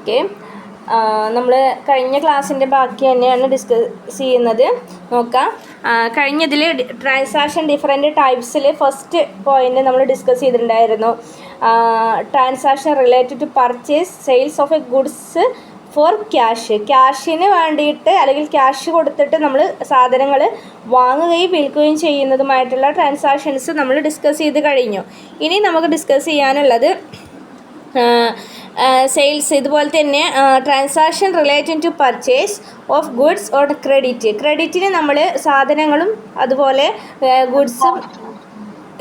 Okay, നമ്മൾ കഴിഞ്ഞ ക്ലാസ്സിൻ്റെ ബാക്കി തന്നെയാണ് ഡിസ്കസ് ചെയ്യുന്നത്. നോക്കാം. കഴിഞ്ഞതിൽ ട്രാൻസാക്ഷൻ ഡിഫറെൻറ്റ് ടൈപ്സിൽ ഫസ്റ്റ് പോയിൻ്റ് നമ്മൾ ഡിസ്കസ് ചെയ്തിട്ടുണ്ടായിരുന്നു. Transaction related to purchase sales of a goods for ക്യാഷിന് വേണ്ടിയിട്ട് അല്ലെങ്കിൽ ക്യാഷ് കൊടുത്തിട്ട് നമ്മൾ സാധനങ്ങൾ വാങ്ങുകയും വിൽക്കുകയും ചെയ്യുന്നതുമായിട്ടുള്ള ട്രാൻസാക്ഷൻസ് നമ്മൾ ഡിസ്കസ് ചെയ്ത് കഴിഞ്ഞു. ഇനി നമുക്ക് ഡിസ്കസ് ചെയ്യാനുള്ളത് സെയിൽസ്, ഇതുപോലെ തന്നെ transaction relating to purchase of goods or ക്രെഡിറ്റിന് നമ്മൾ സാധനങ്ങളും അതുപോലെ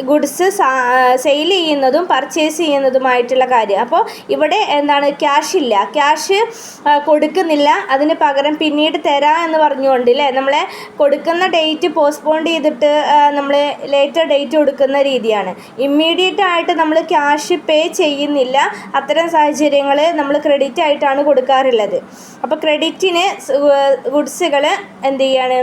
ഗുഡ്സ് സെയിൽ ചെയ്യുന്നതും പർച്ചേസ് ചെയ്യുന്നതുമായിട്ടുള്ള കാര്യം. അപ്പോൾ ഇവിടെ എന്താണ്, ക്യാഷ് കൊടുക്കുന്നില്ല, അതിന് പകരം പിന്നീട് തരാം എന്ന് പറഞ്ഞുകൊണ്ടില്ലേ നമ്മളെ കൊടുക്കുന്ന ഡേറ്റ് പോസ്റ്റ്പോൺ ചെയ്തിട്ട് നമ്മൾ ലേറ്റർ ഡേറ്റ് കൊടുക്കുന്ന രീതിയാണ്. ഇമ്മീഡിയറ്റ് ആയിട്ട് നമ്മൾ ക്യാഷ് പേ ചെയ്യുന്നില്ല, അത്തരം സാഹചര്യങ്ങൾ നമ്മൾ ക്രെഡിറ്റ് ആയിട്ടാണ് കൊടുക്കാറുള്ളത്. അപ്പോൾ ക്രെഡിറ്റിന് ഗുഡ്സുകൾ എന്ത് ചെയ്യാണ്,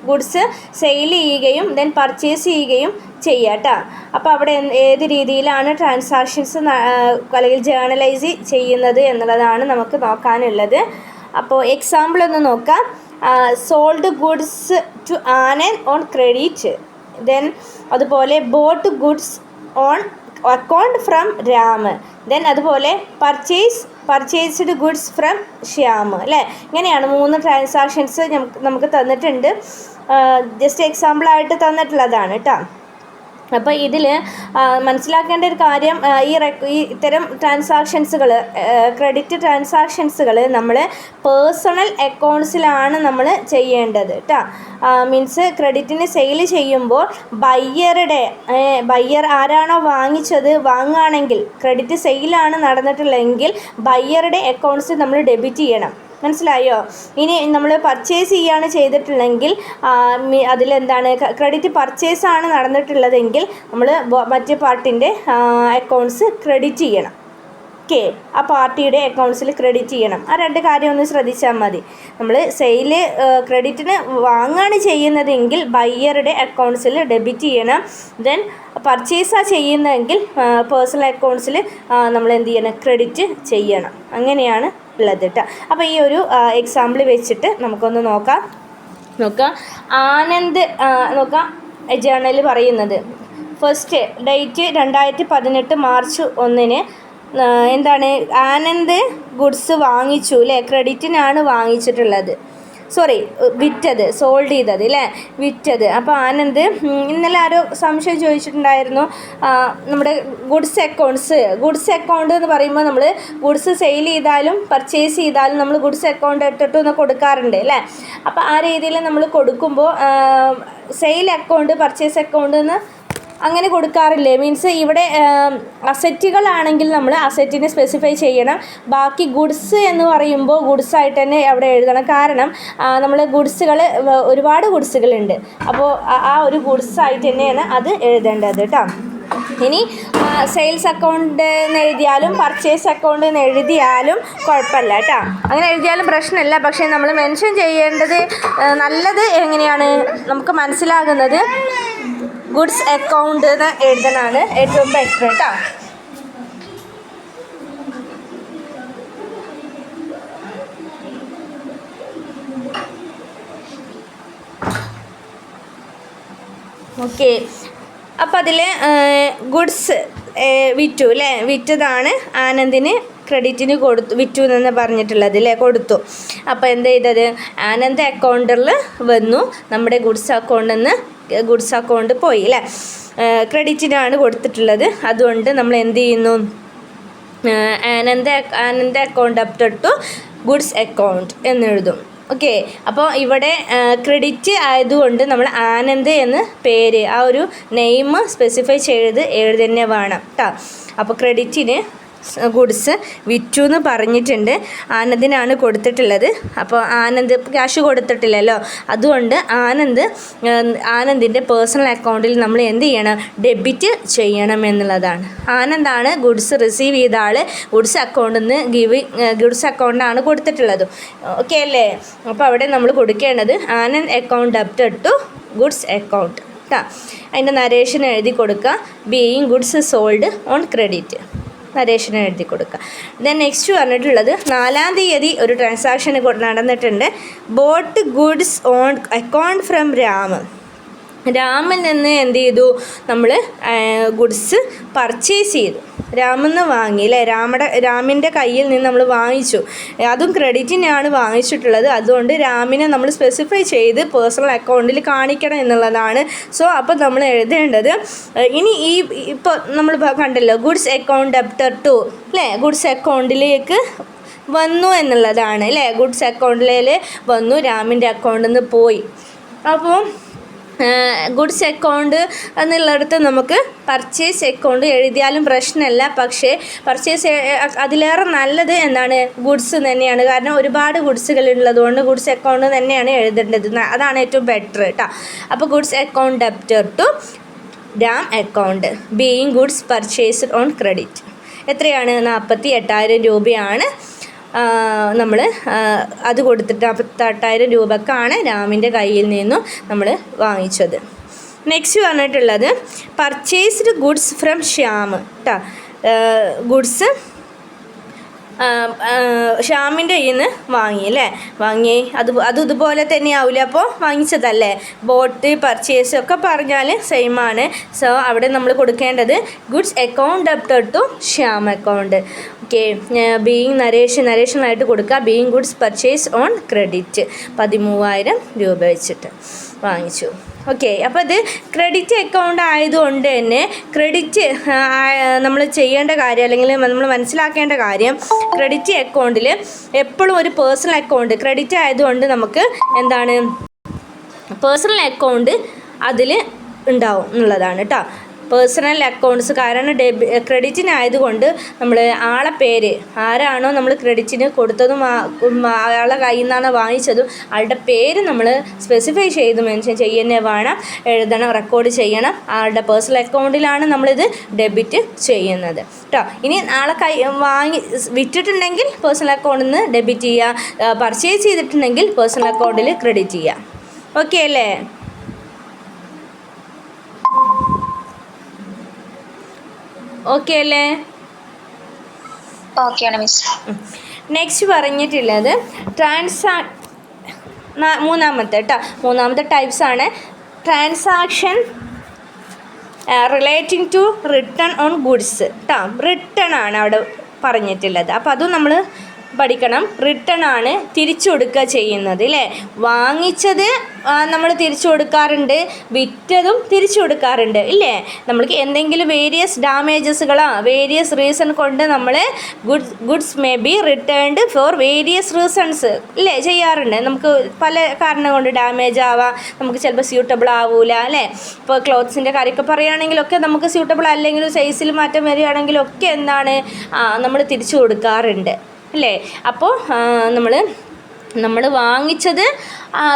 ഗുഡ്സ് സെയിൽ ചെയ്യുകയും ദെൻ പർച്ചേസ് ചെയ്യുകയും ചെയ്യാം കേട്ടോ. അപ്പോൾ അവിടെ ഏത് രീതിയിലാണ് ട്രാൻസാക്ഷൻസ് അല്ലെങ്കിൽ ജേർണലൈസ് ചെയ്യുന്നത് എന്നുള്ളതാണ് നമുക്ക് നോക്കാനുള്ളത്. അപ്പോൾ എക്സാമ്പിൾ ഒന്ന് നോക്കാം. Sold goods to Anand on credit, then അതുപോലെ bought goods on account from Ram, then അതുപോലെ പർച്ചേസ്ഡ് ഗുഡ്സ് ഫ്രം ശ്യാം അല്ലേ. ഇങ്ങനെയാണ് 3 ട്രാൻസാക്ഷൻസ് നമുക്ക് തന്നിട്ടുണ്ട്. ജസ്റ്റ് എക്സാമ്പിളായിട്ട് തന്നിട്ടുള്ളതാണ് കേട്ടോ. അപ്പോൾ ഇതിൽ മനസ്സിലാക്കേണ്ട ഒരു കാര്യം, ഇത്തരം ട്രാൻസാക്ഷൻസുകൾ, ക്രെഡിറ്റ് ട്രാൻസാക്ഷൻസുകൾ നമ്മൾ പേഴ്സണൽ അക്കൗണ്ട്സിലാണ് നമ്മൾ ചെയ്യേണ്ടത് കേട്ടോ. മീൻസ് ക്രെഡിറ്റിന് സെയിൽ ചെയ്യുമ്പോൾ ബയ്യർ ആരാണോ വാങ്ങുകയാണെങ്കിൽ ക്രെഡിറ്റ് സെയിലാണ് നടന്നിട്ടുള്ളതെങ്കിൽ ബയ്യറുടെ അക്കൗണ്ട്സ് നമ്മൾ ഡെബിറ്റ് ചെയ്യണം. മനസ്സിലായോ? ഇനി നമ്മൾ പർച്ചേസ് ചെയ്യുകയാണ് ചെയ്തിട്ടുള്ളതെങ്കിൽ അതിലെന്താണ്, ക്രെഡിറ്റ് പർച്ചേസാണ് നടന്നിട്ടുള്ളതെങ്കിൽ നമ്മൾ മറ്റേ പാർട്ടിൻ്റെ അക്കൗണ്ട്സ് ക്രെഡിറ്റ് ചെയ്യണം. ഓക്കെ, ആ പാർട്ടിയുടെ അക്കൗണ്ട്സിൽ ക്രെഡിറ്റ് ചെയ്യണം. ആ 2 കാര്യം ഒന്ന് ശ്രദ്ധിച്ചാൽ മതി. നമ്മൾ ക്രെഡിറ്റിന് വാങ്ങുകയാണ് ചെയ്യുന്നതെങ്കിൽ ബയ്യറുടെ അക്കൗണ്ട്സിൽ ഡെബിറ്റ് ചെയ്യണം. ദെൻ പർച്ചേസാണ് ചെയ്യുന്നതെങ്കിൽ പേഴ്സണൽ അക്കൗണ്ട്സിൽ നമ്മൾ എന്ത് ചെയ്യണം, ക്രെഡിറ്റ് ചെയ്യണം. അങ്ങനെയാണ് ഉള്ളത് കേട്ടോ. അപ്പോൾ ഈ ഒരു എക്സാമ്പിൾ വെച്ചിട്ട് നമുക്കൊന്ന് നോക്കാം. ആനന്ദ് ജേർണൽ പറയുന്നത് ഫസ്റ്റ് ഡേറ്റ് 2018 മാർച്ച് 1 എന്താണ്, ആനന്ദ് ഗുഡ്സ് വാങ്ങിച്ചു അല്ലേ, ക്രെഡിറ്റിനാണ് വാങ്ങിച്ചിട്ടുള്ളത്. സോൾഡ് ചെയ്തത് അല്ലേ, വിറ്റത്. അപ്പോൾ ആനന്ദ്, ഇന്നലെ ആരോ സംശയം ചോദിച്ചിട്ടുണ്ടായിരുന്നു, നമ്മുടെ ഗുഡ്സ് അക്കൗണ്ട് എന്ന് പറയുമ്പോൾ നമ്മൾ ഗുഡ്സ് സെയിൽ ചെയ്താലും പർച്ചേസ് ചെയ്താലും നമ്മൾ ഗുഡ്സ് അക്കൗണ്ട് ഇട്ടിട്ടൊന്ന് കൊടുക്കാറുണ്ട് അല്ലേ. അപ്പോൾ ആ രീതിയിൽ നമ്മൾ കൊടുക്കുമ്പോൾ സെയിൽ അക്കൗണ്ട് പർച്ചേസ് അക്കൗണ്ട് എന്ന് അങ്ങനെ കൊടുക്കാറില്ലേ. മീൻസ് ഇവിടെ അസറ്റുകളാണെങ്കിൽ നമ്മൾ അസറ്റിനെ സ്പെസിഫൈ ചെയ്യണം. ബാക്കി ഗുഡ്സ് എന്ന് പറയുമ്പോൾ ഗുഡ്സായിട്ട് തന്നെ അവിടെ എഴുതണം. കാരണം നമ്മൾ ഒരുപാട് ഗുഡ്സുകളുണ്ട്. അപ്പോൾ ആ ഒരു ഗുഡ്സായിട്ട് തന്നെയാണ് അത് എഴുതേണ്ടത് കേട്ടോ. ഇനി സെയിൽസ് അക്കൗണ്ട് എന്ന് എഴുതിയാലും പർച്ചേസ് അക്കൗണ്ട് എന്ന് എഴുതിയാലും കുഴപ്പമില്ല കേട്ടോ. അങ്ങനെ എഴുതിയാലും പ്രശ്നമില്ല. പക്ഷേ നമ്മൾ മെൻഷൻ ചെയ്യേണ്ടത് നല്ലത് എങ്ങനെയാണ് നമുക്ക് മനസ്സിലാകുന്നത്, ഗുഡ്സ് അക്കൗണ്ട് എന്ന് എഴുതാനാണ് ഏറ്റവും ബെറ്റർ കേട്ടോ. ഓക്കെ, അപ്പോൾ അതിൽ ഗുഡ്സ് വിറ്റു അല്ലേ, വിറ്റതാണ് ആനന്ദിന് ക്രെഡിറ്റിന് വിറ്റു എന്ന് പറഞ്ഞിട്ടുള്ളത് അല്ലേ, കൊടുത്തു. അപ്പോൾ എന്ത് ചെയ്തത്, ആനന്ദ് അക്കൗണ്ടിൽ വന്നു, നമ്മുടെ ഗുഡ്സ് അക്കൗണ്ട് പോയി അല്ലേ, ക്രെഡിറ്റിനാണ് കൊടുത്തിട്ടുള്ളത്. അതുകൊണ്ട് നമ്മൾ എന്ത് ചെയ്യുന്നു, Anand account അപ്റ്റർ to goods account എന്നെഴുതും. ഓക്കെ, അപ്പോൾ ഇവിടെ ക്രെഡിറ്റ് ആയതുകൊണ്ട് നമ്മൾ ആനന്ദ് എന്ന് പേര്, ആ ഒരു നെയിം സ്പെസിഫൈ എഴുതന്നെ വേണം കേട്ടോ. അപ്പോൾ ക്രെഡിറ്റിന് ഗുഡ്സ് വിറ്റു എന്ന് പറഞ്ഞിട്ടുണ്ട്, ആനന്ദിനാണ് കൊടുത്തിട്ടുള്ളത്. അപ്പോൾ ആനന്ദ് ക്യാഷ് കൊടുത്തിട്ടില്ലല്ലോ, അതുകൊണ്ട് ആനന്ദിൻ്റെ പേഴ്സണൽ അക്കൗണ്ടിൽ നമ്മൾ എന്ത് ചെയ്യണം, ഡെബിറ്റ് ചെയ്യണം എന്നുള്ളതാണ്. ആനന്ദാണ് ഗുഡ്സ് റിസീവ് ചെയ്ത ആൾ, ഗുഡ്സ് അക്കൗണ്ടാണ് കൊടുത്തിട്ടുള്ളത്. ഓക്കെ അല്ലേ. അപ്പോൾ അവിടെ നമ്മൾ കൊടുക്കേണ്ടത് Anand account അപ്റ്റർ to goods account കേട്ടോ. അതിൻ്റെ നരേഷൻ എഴുതി കൊടുക്കുക, being goods sold on credit. നരേഷന് എഴുതി കൊടുക്കുക. ദെൻ നെക്സ്റ്റ് പറഞ്ഞിട്ടുള്ളത് 4-ാം തീയതി ഒരു ട്രാൻസാക്ഷൻ നടന്നിട്ടുണ്ട്. Bought goods on account from രാമിൽ നിന്ന് എന്ത് ചെയ്തു, നമ്മൾ ഗുഡ്സ് പർച്ചേസ് ചെയ്തു. രാമിൽ നിന്ന് വാങ്ങി അല്ലേ, രാമിൻ്റെ കയ്യിൽ നിന്ന് നമ്മൾ വാങ്ങിച്ചു. അതും ക്രെഡിറ്റിനാണ് വാങ്ങിച്ചിട്ടുള്ളത്. അതുകൊണ്ട് രാമിനെ നമ്മൾ സ്പെസിഫൈ ചെയ്ത് പേഴ്സണൽ അക്കൗണ്ടിൽ കാണിക്കണം എന്നുള്ളതാണ്. സോ അപ്പോൾ നമ്മൾ എഴുതേണ്ടത് ഇനി ഇപ്പോൾ നമ്മൾ കണ്ടല്ലോ ഗുഡ്സ് അക്കൗണ്ട് ഡെബ്റ്റർ ടു അല്ലേ, ഗുഡ്സ് അക്കൗണ്ടിലേക്ക് വന്നു എന്നുള്ളതാണ് അല്ലേ. ഗുഡ്സ് അക്കൗണ്ടിൽ വന്നു, രാമിൻ്റെ അക്കൗണ്ടിൽ നിന്ന് പോയി. അപ്പോൾ ഗുഡ്സ് അക്കൗണ്ട് എന്നുള്ളിടത്ത് നമുക്ക് പർച്ചേസ് അക്കൗണ്ട് എഴുതിയാലും പ്രശ്നമല്ല. പക്ഷേ പർച്ചേസ് അതിലേറെ നല്ലത് എന്താണ്, ഗുഡ്സ് തന്നെയാണ്. കാരണം ഒരുപാട് ഗുഡ്സുകൾ ഉള്ളതുകൊണ്ട് ഗുഡ്സ് അക്കൗണ്ട് തന്നെയാണ് എഴുതേണ്ടത്. അതാണ് ഏറ്റവും ബെറ്റർ കേട്ടോ. അപ്പോൾ goods account debtor to Ram account being goods purchased on credit. എത്രയാണ്, 48,000 രൂപയാണ് നമ്മൾ അത് കൊടുത്തിട്ട് 48,000 രൂപക്കാണ് രാമിൻ്റെ കയ്യിൽ നിന്നും നമ്മൾ വാങ്ങിച്ചത്. നെക്സ്റ്റ് പറഞ്ഞിട്ടുള്ളത് പർച്ചേസ്ഡ് ഗുഡ്സ് ഫ്രം ശ്യാം കേട്ടോ. ഗുഡ്സ് ശ്യാമിൻ്റെ കയ്യിൽ നിന്ന് വാങ്ങി അല്ലേ, അത് ഇതുപോലെ തന്നെ ആവില്ല. അപ്പോൾ വാങ്ങിച്ചതല്ലേ, ബോട്ട് പർച്ചേസ് ഒക്കെ പറഞ്ഞാൽ സെയിം ആണ്. സോ അവിടെ നമ്മൾ കൊടുക്കേണ്ടത് goods account debtor to Shyam account. Okay, being നരേഷനായിട്ട് കൊടുക്കുക. Being goods purchase on credit 13,000 രൂപ വെച്ചിട്ട് വാങ്ങിച്ചു. ഓക്കെ, അപ്പോൾ ഇത് ക്രെഡിറ്റ് അക്കൗണ്ട് ആയതുകൊണ്ട് തന്നെ ക്രെഡിറ്റ് നമ്മൾ ചെയ്യേണ്ട കാര്യം അല്ലെങ്കിൽ നമ്മൾ മനസ്സിലാക്കേണ്ട കാര്യം, ക്രെഡിറ്റ് അക്കൗണ്ടിൽ എപ്പോഴും ഒരു പേഴ്സണൽ അക്കൗണ്ട് ക്രെഡിറ്റ് ആയതുകൊണ്ട് നമുക്ക് എന്താണ് പേഴ്സണൽ അക്കൗണ്ട് അതിൽ ഉണ്ടാവും എന്നുള്ളതാണ് കേട്ടോ. പേഴ്സണൽ അക്കൗണ്ട്സ് കാരണം ക്രെഡിറ്റിനായതുകൊണ്ട് നമ്മൾ ആളെ പേര് ആരാണോ നമ്മൾ ക്രെഡിറ്റിന് കൊടുത്തതും ആളെ കയ്യിൽ നിന്നാണ് വാങ്ങിച്ചതും ആളുടെ പേര് നമ്മൾ സ്പെസിഫൈ ചെയ്ത് മെൻഷൻ ചെയ്യുന്നേ വേണം, എഴുതണം, റെക്കോർഡ് ചെയ്യണം. ആളുടെ പേഴ്സണൽ അക്കൗണ്ടിലാണ് നമ്മളിത് ഡെബിറ്റ് ചെയ്യുന്നത് കേട്ടോ. ഇനി ആളെ വിറ്റിട്ടുണ്ടെങ്കിൽ പേഴ്സണൽ അക്കൗണ്ടിൽ നിന്ന് ഡെബിറ്റ് ചെയ്യുക, പർച്ചേസ് ചെയ്തിട്ടുണ്ടെങ്കിൽ പേഴ്സണൽ അക്കൗണ്ടിൽ ക്രെഡിറ്റ് ചെയ്യുക. ഓക്കെ അല്ലേ? ഓക്കെ അല്ലേ? ഓക്കെയാണ് മിസ്. നെക്സ്റ്റ് പറഞ്ഞിട്ടുള്ളത് മൂന്നാമത്തെ ടൈപ്സ് ആണ് transaction relating to return on goods കേട്ടോ. റിട്ടേൺ ആണ് അവിടെ പറഞ്ഞിട്ടുള്ളത്. അപ്പോൾ അതും നമ്മൾ പഠിക്കണം. റിട്ടേൺ ആണ് തിരിച്ചു കൊടുക്കുക ചെയ്യുന്നത് അല്ലേ. വാങ്ങിച്ചത് നമ്മൾ തിരിച്ചു കൊടുക്കാറുണ്ട്, വിറ്റതും തിരിച്ചു കൊടുക്കാറുണ്ട് ഇല്ലേ. നമ്മൾക്ക് എന്തെങ്കിലും വേരിയസ് ഡാമേജസുകളോ വേരിയസ് റീസൺ കൊണ്ട് നമ്മൾ goods may be returned for various reasons ഇല്ലേ ചെയ്യാറുണ്ട്. നമുക്ക് പല കാരണം കൊണ്ട് ഡാമേജ് ആവാം, നമുക്ക് ചിലപ്പോൾ സ്യൂട്ടബിൾ ആവില്ല അല്ലേ. ഇപ്പോൾ ക്ലോത്ത്സിൻ്റെ കാര്യമൊക്കെ പറയുകയാണെങ്കിലൊക്കെ നമുക്ക് സ്യൂട്ടബിൾ അല്ലെങ്കിലും സൈസിൽ മാറ്റം വരികയാണെങ്കിലൊക്കെ എന്താണ് നമ്മൾ തിരിച്ചു കൊടുക്കാറുണ്ട് അല്ലേ. അപ്പോൾ നമ്മൾ വാങ്ങിച്ചത്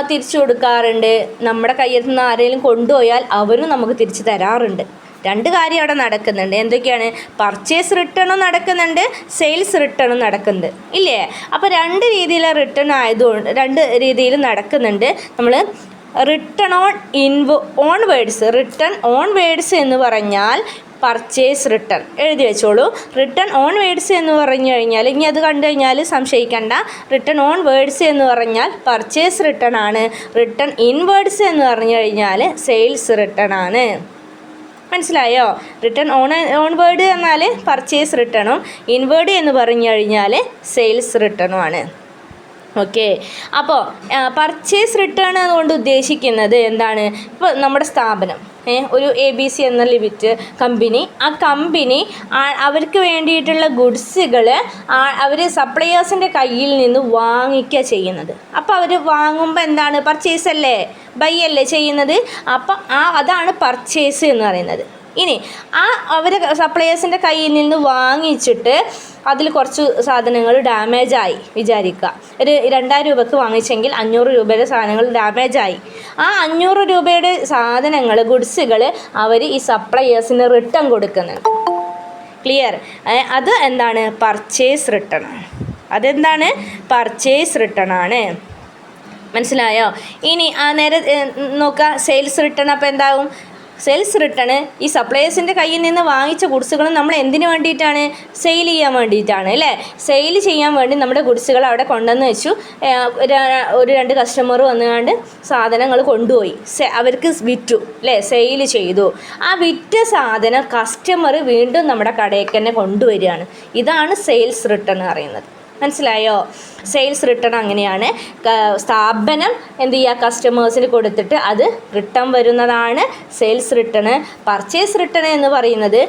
തിരിച്ചു കൊടുക്കാറുണ്ട്. നമ്മുടെ കയ്യിൽ നിന്ന് ആരെങ്കിലും കൊണ്ടുപോയാൽ അവരും നമുക്ക് തിരിച്ചു തരാറുണ്ട്. രണ്ട് കാര്യം അവിടെ നടക്കുന്നുണ്ട്. എന്തൊക്കെയാണ്? പർച്ചേസ് റിട്ടേണും നടക്കുന്നുണ്ട്, സെയിൽസ് റിട്ടേണും നടക്കുന്നുണ്ട് ഇല്ലേ. അപ്പോൾ രണ്ട് രീതിയിലെ റിട്ടേൺ ആയതുകൊണ്ട് രണ്ട് രീതിയിൽ നടക്കുന്നുണ്ട്. നമ്മൾ റിട്ടേൺ ഓൺ വേർഡ്സ് എന്ന് പറഞ്ഞാൽ പർച്ചേസ് റിട്ടേൺ എഴുതി വെച്ചോളൂ. റിട്ടേൺ ഓൺ വേർഡ്സ് എന്ന് പറഞ്ഞു കഴിഞ്ഞാൽ ഇനി അത് കണ്ടു കഴിഞ്ഞാൽ സംശയിക്കേണ്ട. റിട്ടേൺ ഓൺ വേർഡ്സ് എന്ന് പറഞ്ഞാൽ പർച്ചേസ് റിട്ടേൺ ആണ്. റിട്ടേൺ ഇൻവേർഡ്സ് എന്ന് പറഞ്ഞു കഴിഞ്ഞാൽ സെയിൽസ് റിട്ടേൺ ആണ്. മനസ്സിലായോ? റിട്ടേൺ ഓൺ വേർഡ് എന്നാൽ പർച്ചേസ് റിട്ടേണും ഇൻവേർഡ് എന്ന് പറഞ്ഞു കഴിഞ്ഞാൽ സെയിൽസ് റിട്ടേണും ആണ്. ഓക്കെ, അപ്പോൾ പർച്ചേസ് റിട്ടേൺ കൊണ്ട് ഉദ്ദേശിക്കുന്നത് എന്താണ്? ഇപ്പോൾ നമ്മുടെ സ്ഥാപനം ഒരു ABC എന്ന ലിമിറ്റ് കമ്പനി, ആ കമ്പനി അവർക്ക് വേണ്ടിയിട്ടുള്ള ഗുഡ്സുകൾ അവർ സപ്ലയേഴ്സിൻ്റെ കയ്യിൽ നിന്ന് വാങ്ങിക്കുക ചെയ്യുന്നത്. അപ്പോൾ അവർ വാങ്ങുമ്പോൾ എന്താണ്? പർച്ചേസ് അല്ലേ, ബൈ അല്ലേ ചെയ്യുന്നത്. അപ്പം അതാണ് പർച്ചേസ് എന്ന് പറയുന്നത്. ഇനി അവർ സപ്ലയേഴ്സിൻ്റെ കയ്യിൽ നിന്ന് വാങ്ങിച്ചിട്ട് അതിൽ കുറച്ച് സാധനങ്ങൾ ഡാമേജായി വിചാരിക്കുക. ഒരു 2,000 രൂപയ്ക്ക് വാങ്ങിച്ചെങ്കിൽ 500 രൂപയുടെ സാധനങ്ങൾ ഡാമേജായി. ആ 500 രൂപയുടെ സാധനങ്ങൾ ഗുഡ്സുകൾ അവർ ഈ സപ്ലയേഴ്സിന് റിട്ടേൺ കൊടുക്കുന്നുണ്ട്. ക്ലിയർ? അത് എന്താണ്? പർച്ചേസ് റിട്ടേൺ ആണ്. അതെന്താണ്? പർച്ചേസ് റിട്ടേൺ ആണ്. മനസ്സിലായോ? ഇനി നേരെ നോക്കുക, സെയിൽസ് റിട്ടേൺ. അപ്പോൾ എന്താകും? സെയിൽസ് റിട്ടേൺ ഈ സപ്ലയേഴ്സിൻ്റെ കയ്യിൽ നിന്ന് വാങ്ങിച്ച ഗുഡ്സുകൾ നമ്മൾ എന്തിനു വേണ്ടിയിട്ടാണ്? സെയിൽ ചെയ്യാൻ വേണ്ടിയിട്ടാണ് അല്ലേ? സെയിൽ ചെയ്യാൻ വേണ്ടി നമ്മുടെ ഗുഡ്സുകൾ അവിടെ കൊണ്ടുവന്ന് വെച്ചു. ഒരു 2 കസ്റ്റമർ വന്നുകൊണ്ട് സാധനങ്ങൾ കൊണ്ടുപോയി, അവർക്ക് വിറ്റു അല്ലേ? സെയിൽ ചെയ്തു. ആ വിറ്റ സാധനം കസ്റ്റമർ വീണ്ടും നമ്മുടെ കടയിലേക്ക് തന്നെ കൊണ്ടുവരികയാണ്. ഇതാണ് സെയിൽസ് റിട്ടേൺ എന്ന് പറയുന്നത്. മനസ്സിലായോ? സെയിൽസ് റിട്ടേൺ അങ്ങനെയാണ്. സ്ഥാപനം എന്ത് ചെയ്യുക? കസ്റ്റമേഴ്സിന് കൊടുത്തിട്ട് അത് റിട്ടേൺ വരുന്നതാണ് സെയിൽസ് റിട്ടേൺ. പർച്ചേസ് റിട്ടേൺ എന്ന് പറയുന്നത്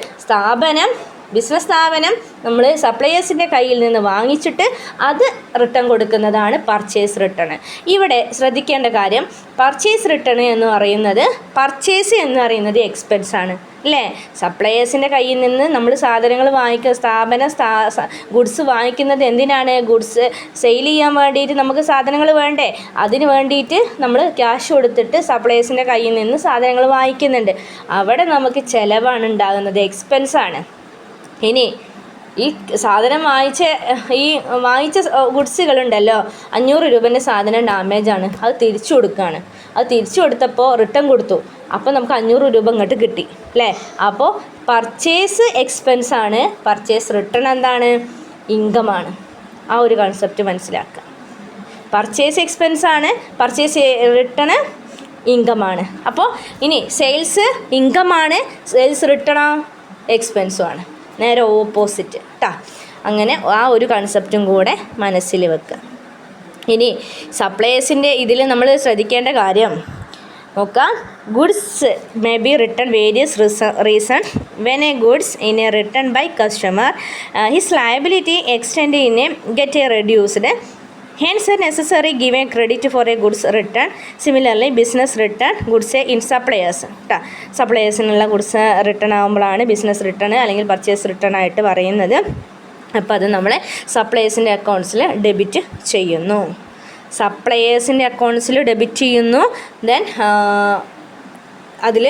ബിസിനസ് സ്ഥാപനം നമ്മൾ സപ്ലയേഴ്സിൻ്റെ കയ്യിൽ നിന്ന് വാങ്ങിച്ചിട്ട് അത് റിട്ടേൺ കൊടുക്കുന്നതാണ് പർച്ചേസ് റിട്ടേൺ. ഇവിടെ ശ്രദ്ധിക്കേണ്ട കാര്യം, പർച്ചേസ് റിട്ടേൺ എന്ന് പറയുന്നത് എക്സ്പെൻസാണ് അല്ലേ? സപ്ലയേഴ്സിൻ്റെ കയ്യിൽ നിന്ന് നമ്മൾ സാധനങ്ങൾ ഗുഡ്സ് വാങ്ങിക്കുന്നത് എന്തിനാണ്? ഗുഡ്സ് സെയിൽ ചെയ്യാൻ വേണ്ടിയിട്ട് നമുക്ക് സാധനങ്ങൾ വേണ്ടേ? അതിന് വേണ്ടിയിട്ട് നമ്മൾ ക്യാഷ് കൊടുത്തിട്ട് സപ്ലയേഴ്സിൻ്റെ കയ്യിൽ നിന്ന് സാധനങ്ങൾ വാങ്ങിക്കുന്നുണ്ട്. അവിടെ നമുക്ക് ചിലവാണ് ഉണ്ടാകുന്നത്, എക്സ്പെൻസാണ്. ഇനി ഈ സാധനം വാങ്ങിച്ച ഗുഡ്സുകളുണ്ടല്ലോ, 500 രൂപേൻ്റെ സാധനം ഡാമേജാണ്, അത് തിരിച്ചു കൊടുക്കുകയാണ്. അത് തിരിച്ചു കൊടുത്തപ്പോൾ റിട്ടേൺ കൊടുത്തു, അപ്പോൾ നമുക്ക് 500 രൂപ ഇങ്ങോട്ട് കിട്ടി അല്ലേ? അപ്പോൾ പർച്ചേസ് എക്സ്പെൻസാണ്, പർച്ചേസ് റിട്ടേൺ എന്താണ്? ഇൻകമാണ്. ആ ഒരു കൺസെപ്റ്റ് മനസ്സിലാക്കുക. പർച്ചേസ് എക്സ്പെൻസാണ്, പർച്ചേസ് റിട്ടേൺ ഇൻകമാണ്. അപ്പോൾ ഇനി സെയിൽസ് ഇൻകമാണ്, സെയിൽസ് റിട്ടേണോ എക്സ്പെൻസുമാണ്. നേരെ ഓപ്പോസിറ്റ് കേട്ടോ. അങ്ങനെ ആ ഒരു കൺസെപ്റ്റും കൂടെ മനസ്സിൽ വെക്കുക. ഇനി സപ്ലയേഴ്സിൻ്റെ ഇതിൽ നമ്മൾ ശ്രദ്ധിക്കേണ്ട കാര്യം നോക്കാം. Goods may be return various reason. When a goods in a return by customer his liability extend in a get a reduced. Hence, necessary give a credit for a goods return. Similarly, business return goods in suppliers. സപ്ലയേഴ്സിനുള്ള goods return ആകുമ്പോഴാണ് business return അല്ലെങ്കിൽ purchase return ആയിട്ട് പറയുന്നത്. അപ്പോൾ അത് നമ്മളെ സപ്ലയേഴ്സിൻ്റെ അക്കൗണ്ട്സിൽ ഡെബിറ്റ് ചെയ്യുന്നു. ദെൻ അതിൽ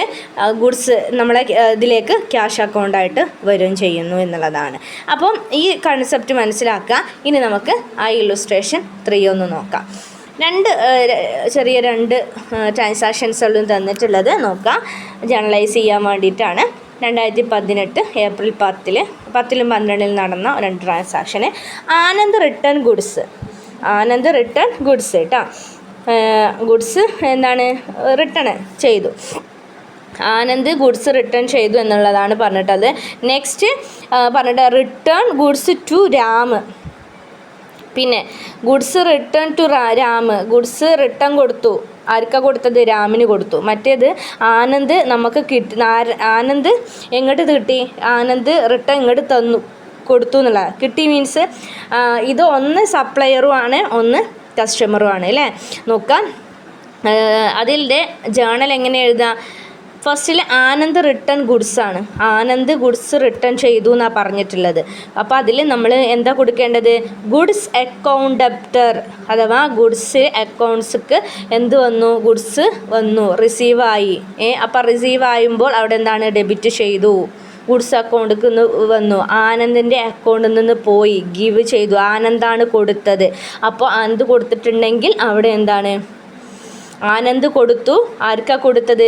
ഗുഡ്സ് നമ്മളെ ഇതിലേക്ക് ക്യാഷ് അക്കൗണ്ടായിട്ട് വരികയും ചെയ്യുന്നു എന്നുള്ളതാണ്. അപ്പം ഈ കൺസെപ്റ്റ് മനസ്സിലാക്കുക. ഇനി നമുക്ക് ആ ഇല്ലുസ്ട്രേഷൻ 3 ഒന്ന് നോക്കാം. ചെറിയ രണ്ട് ട്രാൻസാക്ഷൻസുകളും തന്നിട്ടുള്ളത് നോക്കാം. ജേർണലൈസ് ചെയ്യാൻ വേണ്ടിയിട്ടാണ്. 2018 ഏപ്രിൽ 10-ലും 12-ലും നടന്ന 2 ട്രാൻസാക്ഷന്. ആനന്ദ് റിട്ടേൺ ഗുഡ്സ് കേട്ടോ. ഗുഡ്സ് എന്താണ്? റിട്ടേൺ ചെയ്തു. ആനന്ദ് ഗുഡ്സ് റിട്ടേൺ ചെയ്തു എന്നുള്ളതാണ് പറഞ്ഞിട്ടത്. Next return goods to Ram. പിന്നെ goods return to Ram. Goods return കൊടുത്തു. ആർക്കാണ് കൊടുത്തത്? രാമിന് കൊടുത്തു. മറ്റേത് ആനന്ദ് നമുക്ക് ആനന്ദ് എങ്ങോട്ട് കിട്ടി? ആനന്ദ് റിട്ടേൺ ഇങ്ങോട്ട് കൊടുത്തു എന്നുള്ള കിട്ടി. മീൻസ് ഇത് ഒന്ന് സപ്ലയറും ആണ്, ഒന്ന് കസ്റ്റമറും ആണ് അല്ലേ? നോക്കാം. അതിൻ്റെ ജേണൽ എങ്ങനെ എഴുതാം? ഫസ്റ്റിൽ ആനന്ദ് റിട്ടേൺ ഗുഡ്സാണ്. ആനന്ദ് ഗുഡ്സ് റിട്ടേൺ ചെയ്തു എന്നാണ് പറഞ്ഞിട്ടുള്ളത്. അപ്പോൾ അതിൽ നമ്മൾ എന്താ കൊടുക്കേണ്ടത്? ഗുഡ്സ് അക്കൗണ്ട് ഡെപ്റ്റർ അഥവാ ഗുഡ്സ് അക്കൗണ്ട്സ്ക്ക് എന്ത് വന്നു? ഗുഡ്സ് വന്നു, റിസീവായി. അപ്പോൾ റിസീവ് ആയുമ്പോൾ അവിടെ എന്താണ്? ഡെബിറ്റ് ചെയ്തു. ഗുഡ്സ് അക്കൗണ്ടിൽ നിന്ന് വന്നു, ആനന്ദിൻ്റെ അക്കൗണ്ടിൽ നിന്ന് പോയി, ഗിവ് ചെയ്തു. ആനന്ദാണ് കൊടുത്തത്. അപ്പോൾ ആനന്ദ് കൊടുത്തിട്ടുണ്ടെങ്കിൽ അവിടെ എന്താണ്? ആനന്ദ് കൊടുത്തു. ആർക്കാ കൊടുത്തത്?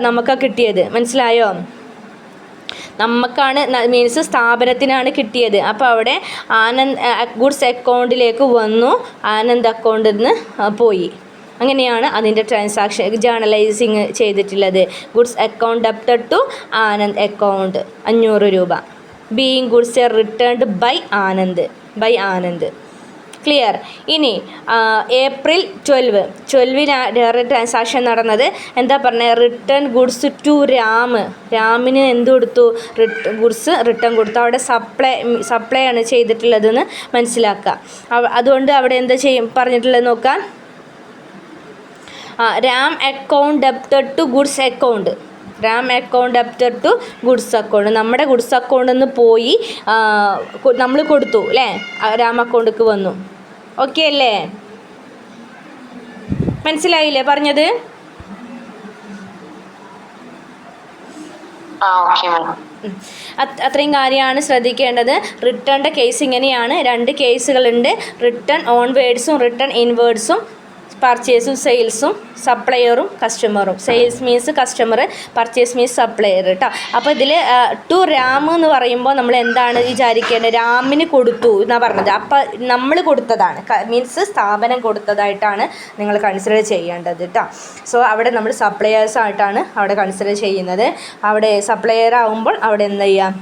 നമുക്കാ കിട്ടിയത്. മനസ്സിലായോ? നമുക്കാണ്, മീൻസ് സ്ഥാപനത്തിനാണ് കിട്ടിയത്. അപ്പോൾ അവിടെ ഗുഡ്സ് അക്കൗണ്ടിലേക്ക് വന്നു, ആനന്ദ് അക്കൗണ്ടിൽ നിന്ന് പോയി. അങ്ങനെയാണ് അതിൻ്റെ ട്രാൻസാക്ഷൻ ജേർണലൈസിങ് ചെയ്തിട്ടുള്ളത്. Goods account debited to Anand account 500 രൂപ. Being goods returned by Anand. Clear? ഇനി ഏപ്രിൽ 12 ട്രാൻസാക്ഷൻ നടന്നത്. എന്താ പറഞ്ഞത്? റിട്ടേൺ ഗുഡ്സ് ടു രാമിന് എന്ത് കൊടുത്തു? ഗുഡ്സ് റിട്ടേൺ കൊടുത്തു. അവിടെ സപ്ലൈ ആണ് ചെയ്തിട്ടുള്ളതെന്ന് മനസ്സിലാക്കുക. അതുകൊണ്ട് അവിടെ എന്താ പറഞ്ഞിട്ടുള്ളത് നോക്കാം. Ram account debited to goods account. നമ്മുടെ ഗുഡ്സ് അക്കൗണ്ടിൽ നിന്ന് പോയി നമ്മൾ കൊടുത്തു അല്ലേ? രാം അക്കൗണ്ടിലേക്ക് വന്നു. ഓക്കെ അല്ലേ? മനസ്സിലായില്ലേ പറഞ്ഞത്? അത്രയും കാര്യമാണ് ശ്രദ്ധിക്കേണ്ടത്. റിട്ടേണിൻ്റെ കേസ് ഇങ്ങനെയാണ്. 2 കേസുകളുണ്ട്. റിട്ടേൺ ഓൺവേഡ്സും റിട്ടേൺ ഇൻവേഡ്സും. പർച്ചേസും സെയിൽസും സപ്ലയറും കസ്റ്റമറും. Sales means customer, purchase means supplier കേട്ടോ. അപ്പോൾ ഇതിൽ ടു രാം എന്ന് പറയുമ്പോൾ നമ്മൾ എന്താണ് വിചാരിക്കേണ്ടത്? രാമിന് കൊടുത്തു എന്നാണ് പറഞ്ഞത്. അപ്പോൾ നമ്മൾ കൊടുത്തതാണ്, മീൻസ് സ്ഥാപനം കൊടുത്തതായിട്ടാണ് നിങ്ങൾ കൺസിഡർ ചെയ്യേണ്ടത് കേട്ടോ. സോ അവിടെ നമ്മൾ സപ്ലയേഴ്സായിട്ടാണ് അവിടെ കൺസിഡർ ചെയ്യുന്നത്. അവിടെ സപ്ലയർ ആകുമ്പോൾ അവിടെ എന്താ ചെയ്യുക?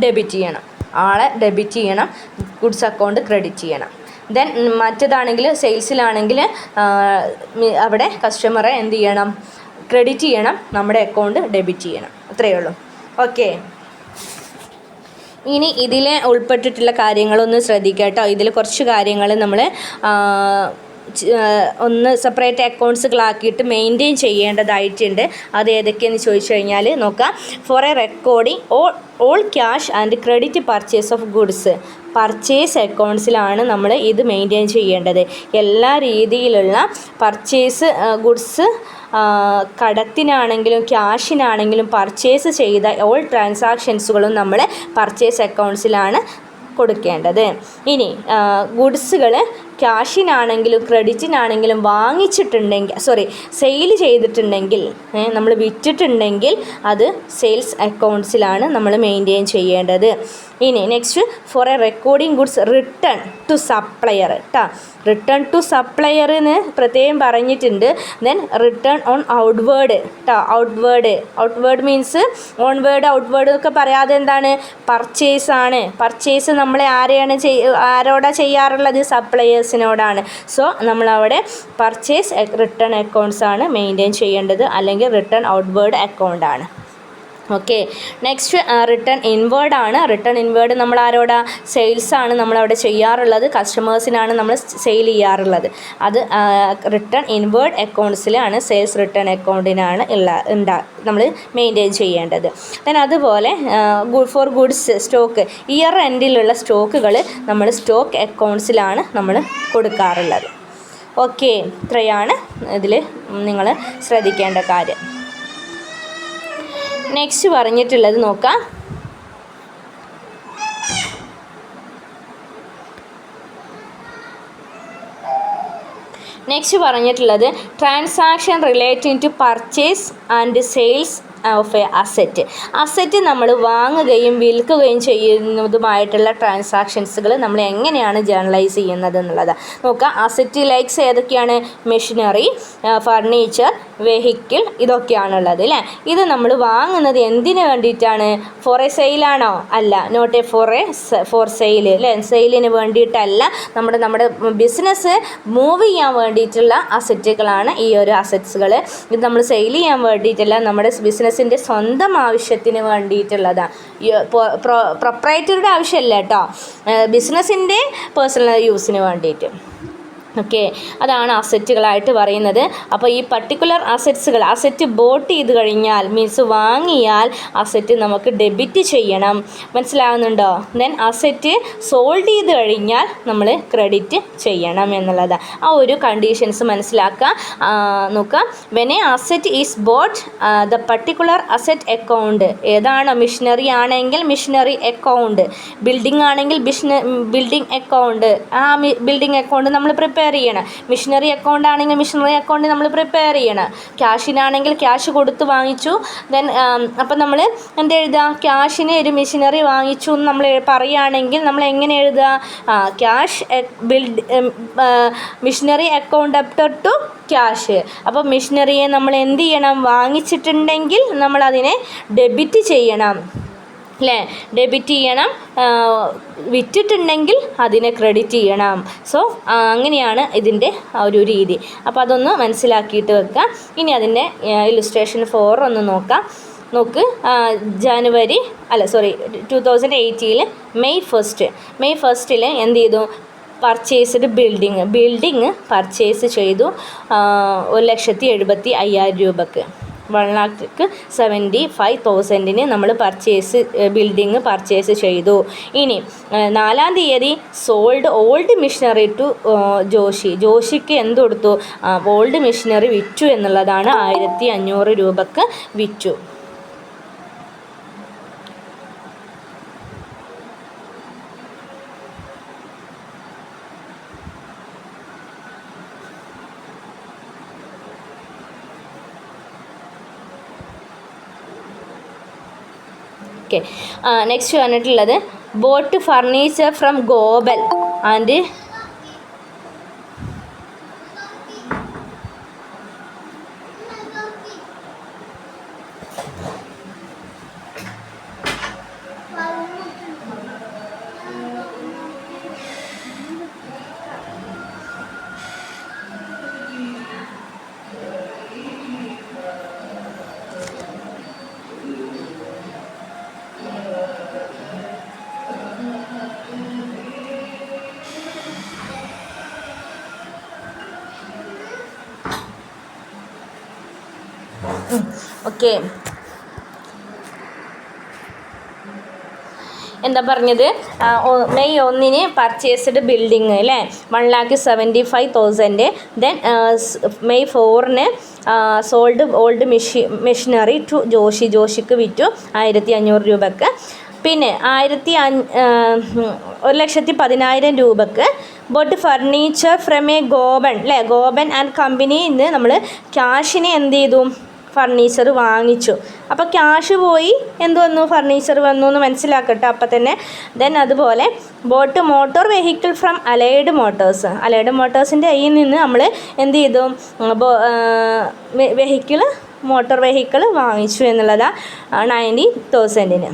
ഡെബിറ്റ് ചെയ്യണം, ആളെ ഡെബിറ്റ് ചെയ്യണം, ഗുഡ്സ് അക്കൗണ്ട് ക്രെഡിറ്റ് ചെയ്യണം. ദെൻ മറ്റേതാണെങ്കിൽ സെയിൽസിലാണെങ്കിൽ അവിടെ കസ്റ്റമറെ എന്ത് ചെയ്യണം? ക്രെഡിറ്റ് ചെയ്യണം, നമ്മുടെ അക്കൗണ്ട് ഡെബിറ്റ് ചെയ്യണം. അത്രയേ ഉള്ളൂ. ഓക്കെ, ഇനി ഇതിൽ ഉൾപ്പെട്ടിട്ടുള്ള കാര്യങ്ങളൊന്ന് ശ്രദ്ധിക്കുക കേട്ടോ. ഇതിൽ കുറച്ച് കാര്യങ്ങൾ നമ്മൾ ഒന്ന് സെപ്പറേറ്റ് അക്കൗണ്ട്സുകളാക്കിയിട്ട് മെയിൻറ്റെയിൻ ചെയ്യേണ്ടതായിട്ടുണ്ട്. അത് ഏതൊക്കെയെന്ന് ചോദിച്ചു കഴിഞ്ഞാൽ നോക്കാം. For a recording all cash and credit purchase of goods, purchase അക്കൗണ്ട്സിലാണ് നമ്മൾ ഇത് മെയിൻറ്റെയിൻ ചെയ്യേണ്ടത്. എല്ലാ രീതിയിലുള്ള പർച്ചേസ് ഗുഡ്സ് കടത്തിനാണെങ്കിലും ക്യാഷിനാണെങ്കിലും പർച്ചേസ് ചെയ്ത ഓൾ ട്രാൻസാക്ഷൻസുകളും നമ്മൾ പർച്ചേസ് അക്കൗണ്ട്സിലാണ് കൊടുക്കേണ്ടത്. ഇനി ഗുഡ്സുകൾ ക്യാഷിനാണെങ്കിലും ക്രെഡിറ്റിനാണെങ്കിലും സെയിൽ ചെയ്തിട്ടുണ്ടെങ്കിൽ, നമ്മൾ വിറ്റിട്ടുണ്ടെങ്കിൽ അത് സെയിൽസ് അക്കൗണ്ട്സിലാണ് നമ്മൾ മെയിൻറ്റെയിൻ ചെയ്യേണ്ടത്. ഇനി next, for a recording goods return to supplier കേട്ടോ. റിട്ടേൺ ടു സപ്ലയറിന് പ്രത്യേകം പറഞ്ഞിട്ടുണ്ട്. ദെൻ റിട്ടേൺ ഓൺ ഔട്ട്വേർഡ് കേട്ടോ. ഔട്ട്വേർഡ് മീൻസ് ഓൺവേർഡ് ഔട്ട്വേർഡ് ഒക്കെ പറയാതെ എന്താണ്? പർച്ചേസ് ആണ്. പർച്ചേസ് നമ്മൾ ആരോടാ ചെയ്യാറുള്ളത്? സപ്ലയേഴ്സിനോടാണ്. സോ നമ്മളവിടെ പർച്ചേസ് റിട്ടേൺ അക്കൗണ്ട്സ് ആണ് മെയിൻറ്റെയിൻ ചെയ്യേണ്ടത്, അല്ലെങ്കിൽ റിട്ടേൺ ഔട്ട്വേർഡ് അക്കൗണ്ടാണ്. ഓക്കെ, നെക്സ്റ്റ് റിട്ടേൺ ഇൻവേർഡ് ആണ്. റിട്ടേൺ ഇൻവേർഡ് നമ്മൾ ആരോടാ? സെയിൽസാണ് നമ്മളവിടെ ചെയ്യാറുള്ളത്, കസ്റ്റമേഴ്സിനാണ് നമ്മൾ സെയിൽ ചെയ്യാറുള്ളത്. അത് റിട്ടേൺ ഇൻവേർഡ് അക്കൗണ്ട്സിലാണ്, സെയിൽസ് റിട്ടേൺ അക്കൗണ്ടിനാണ് നമ്മൾ മെയിൻറ്റെയിൻ ചെയ്യേണ്ടത്. ദെൻ അതുപോലെ ഫോർ ഗുഡ്സ് സ്റ്റോക്ക്, ഇയർ എൻഡിലുള്ള സ്റ്റോക്കുകൾ നമ്മൾ സ്റ്റോക്ക് അക്കൗണ്ട്സിലാണ് നമ്മൾ കൊടുക്കാറുള്ളത്. ഓക്കെ, ഇത്രയാണ് ഇതിൽ നിങ്ങൾ ശ്രദ്ധിക്കേണ്ട കാര്യം. നെക്സ്റ്റ് പറഞ്ഞിട്ടുള്ളത് നോക്കാം. നെക്സ്റ്റ് പറഞ്ഞിട്ടുള്ളത് transaction relating to purchase and sales of a asset നമ്മൾ വാങ്ങുകയും വിൽക്കുകയും ചെയ്യുന്നതുമായിട്ടുള്ള ട്രാൻസാക്ഷൻസുകൾ നമ്മൾ എങ്ങനെയാണ് ജേർണലൈസ് ചെയ്യുന്നത് എന്നുള്ളത് നോക്കാം. അസറ്റ് ലൈക്സ് ഏതൊക്കെയാണ്? മെഷീനറി, ഫർണിച്ചർ, വെഹിക്കിൾ, ഇതൊക്കെയാണുള്ളത് അല്ലേ. ഇത് നമ്മൾ വാങ്ങുന്നത് എന്തിനു വേണ്ടിയിട്ടാണ്? ഫോർ എ സെയിലാണോ? അല്ല, നോട്ട് എ ഫോർ സെയിൽ അല്ലേ. സെയിലിന് വേണ്ടിയിട്ടല്ല, നമ്മുടെ ബിസിനസ് മൂവ് ചെയ്യാൻ വേണ്ടിയിട്ടുള്ള അസറ്റുകളാണ് ഈ ഒരു അസറ്റ്സുകൾ. ഇത് നമ്മൾ സെയിൽ ചെയ്യാൻ വേണ്ടിയിട്ടല്ല, നമ്മുടെ ബിസിനസ്സിൻ്റെ സ്വന്തം ആവശ്യത്തിന് വേണ്ടിയിട്ടുള്ളതാണ്. പ്രൊപ്രൈറ്ററുടെ ആവശ്യമല്ല കേട്ടോ, ബിസിനസ്സിൻ്റെ പേഴ്സണൽ യൂസിന് വേണ്ടിയിട്ട്. ഓക്കെ, അതാണ് അസറ്റുകളായിട്ട് പറയുന്നത്. അപ്പോൾ ഈ പർട്ടിക്കുലർ അസറ്റ് ബോട്ട് ചെയ്ത് കഴിഞ്ഞാൽ മീൻസ് വാങ്ങിയാൽ അസറ്റ് നമുക്ക് ഡെബിറ്റ് ചെയ്യണം. മനസ്സിലാവുന്നുണ്ടോ? ദെൻ അസറ്റ് സോൾഡ് ചെയ്ത് കഴിഞ്ഞാൽ നമ്മൾ ക്രെഡിറ്റ് ചെയ്യണം എന്നുള്ളതാണ്. ആ ഒരു കണ്ടീഷൻസ് മനസ്സിലാക്കുക. നോക്കാം. When A asset is boat the particular asset account, ഏതാണോ? മിഷനറി ആണെങ്കിൽ മിഷനറി അക്കൗണ്ട്, ബിൽഡിംഗ് ആണെങ്കിൽ ബിൽഡിംഗ് അക്കൗണ്ട്, ആ ബിൽഡിംഗ് അക്കൗണ്ട് നമ്മൾ പ്രിപ്പയർ ചെയ്യണം. മിഷനറി അക്കൗണ്ട് ആണെങ്കിൽ മിഷനറി അക്കൗണ്ട് നമ്മൾ പ്രിപ്പയർ ചെയ്യണം. ക്യാഷിനാണെങ്കിൽ ക്യാഷ് കൊടുത്ത് വാങ്ങിച്ചു. ദെൻ അപ്പം നമ്മൾ എന്ത് എഴുതുക? ക്യാഷിന് ഒരു മിഷനറി വാങ്ങിച്ചു എന്ന് നമ്മൾ പറയുകയാണെങ്കിൽ നമ്മൾ എങ്ങനെ എഴുതുക? Cash machinery account അപ്റ്റർ to cash. അപ്പോൾ മിഷനറിയെ നമ്മൾ എന്ത് ചെയ്യണം? വാങ്ങിച്ചിട്ടുണ്ടെങ്കിൽ നമ്മളതിനെ ഡെബിറ്റ് ചെയ്യണം അല്ലേ, ഡെബിറ്റ് ചെയ്യണം. വിറ്റിട്ടുണ്ടെങ്കിൽ അതിനെ ക്രെഡിറ്റ് ചെയ്യണം. സോ അങ്ങനെയാണ് ഇതിൻ്റെ ഒരു രീതി. അപ്പോൾ അതൊന്ന് മനസ്സിലാക്കിയിട്ട് വെക്കുക. ഇനി അതിൻ്റെ ഇല്ലുസ്ട്രേഷൻ 4 ഒന്ന് നോക്കാം. നോക്ക്, 2018 മെയ് 1 എന്ത് ചെയ്തു? പർച്ചേസ്ഡ് ബിൽഡിങ് പർച്ചേസ് ചെയ്തു 1,75,000 രൂപക്ക്. 1,75,000 നമ്മൾ ബിൽഡിങ് പർച്ചേസ് ചെയ്തു. ഇനി 4-ാം തീയതി സോൾഡ് ഓൾഡ് മിഷനറി ടു ജോഷിക്ക് എന്ത് കൊടുത്തു? ഓൾഡ് മിഷനറി വിറ്റു എന്നുള്ളതാണ്. 1,500 രൂപക്ക് വിറ്റു. ഓക്കെ. നെക്സ്റ്റ് വന്നിട്ടുള്ളത് ബോട്ട് ഫർണിച്ചർ ഫ്രം ഗോബൽ ആൻഡ് ഓക്കെ. എന്താ പറഞ്ഞത്, മെയ് 1 പർച്ചേസ്ഡ് ബിൽഡിങ് അല്ലേ 1,75,000. Then May 4 sold old machinery to ജോഷിക്ക് വിറ്റു 1,500 രൂപക്ക്. പിന്നെ 1,10,000 രൂപക്ക് ബോട്ട് ഫർണിച്ചർ ഫ്രം എ ഗോബൻ അല്ലേ, ഗോബൻ ആൻഡ് കമ്പനിയിൽ നിന്ന് നമ്മൾ ക്യാഷിന് എന്ത് ചെയ്തു, ഫർണിച്ചർ വാങ്ങിച്ചു. അപ്പോൾ ക്യാഷ് പോയി എന്ത് വന്നു, ഫർണിച്ചർ വന്നു എന്ന് മനസ്സിലാക്കട്ടെ അപ്പം തന്നെ. ദെൻ അതുപോലെ bought motor vehicle from allied മോട്ടോഴ്സിൻ്റെ കയ്യിൽ നിന്ന് നമ്മൾ എന്ത് ചെയ്തു, മോട്ടോർ വെഹിക്കിൾ വാങ്ങിച്ചു എന്നുള്ളതാണ് 90,000.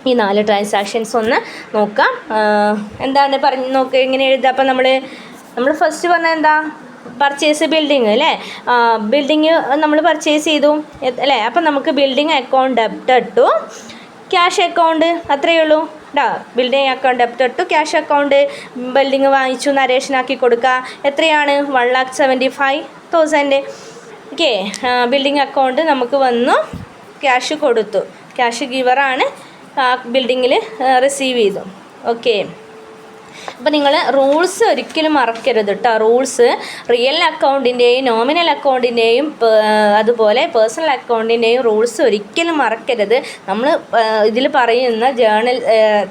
ഈ 4 ട്രാൻസാക്ഷൻസ് ഒന്ന് നോക്കാം. എന്താണ് പറഞ്ഞ് നോക്കുക, എങ്ങനെ എഴുതുക. അപ്പം നമ്മൾ ഫസ്റ്റ് പറഞ്ഞാൽ എന്താ, പർച്ചേസ് ബിൽഡിങ് അല്ലേ, ബിൽഡിങ് നമ്മൾ പർച്ചേസ് ചെയ്തു അല്ലേ. അപ്പം നമുക്ക് building account debited to cash account, അത്രയേ ഉള്ളൂ കേട്ടോ. Building account debited to cash account. Building വാങ്ങിച്ചു നരേഷനാക്കി കൊടുക്കുക. എത്രയാണ്, 1,75,000. ഓക്കെ. ബിൽഡിങ് അക്കൗണ്ട് നമുക്ക് വന്നു, ക്യാഷ് കൊടുത്തു, ക്യാഷ് ഗിവറാണ്, ബിൽഡിങ്ങിൽ റിസീവ് ചെയ്തു. ഓക്കെ. അപ്പോൾ നിങ്ങൾ റൂൾസ് ഒരിക്കലും മറക്കരുത് കേട്ടോ. റൂൾസ് റിയൽ അക്കൗണ്ടിൻ്റെയും നോമിനൽ അക്കൗണ്ടിൻ്റെയും അതുപോലെ പേഴ്സണൽ അക്കൗണ്ടിൻ്റെയും റൂൾസ് ഒരിക്കലും മറക്കരുത്. നമ്മൾ ഇതിൽ പറയുന്ന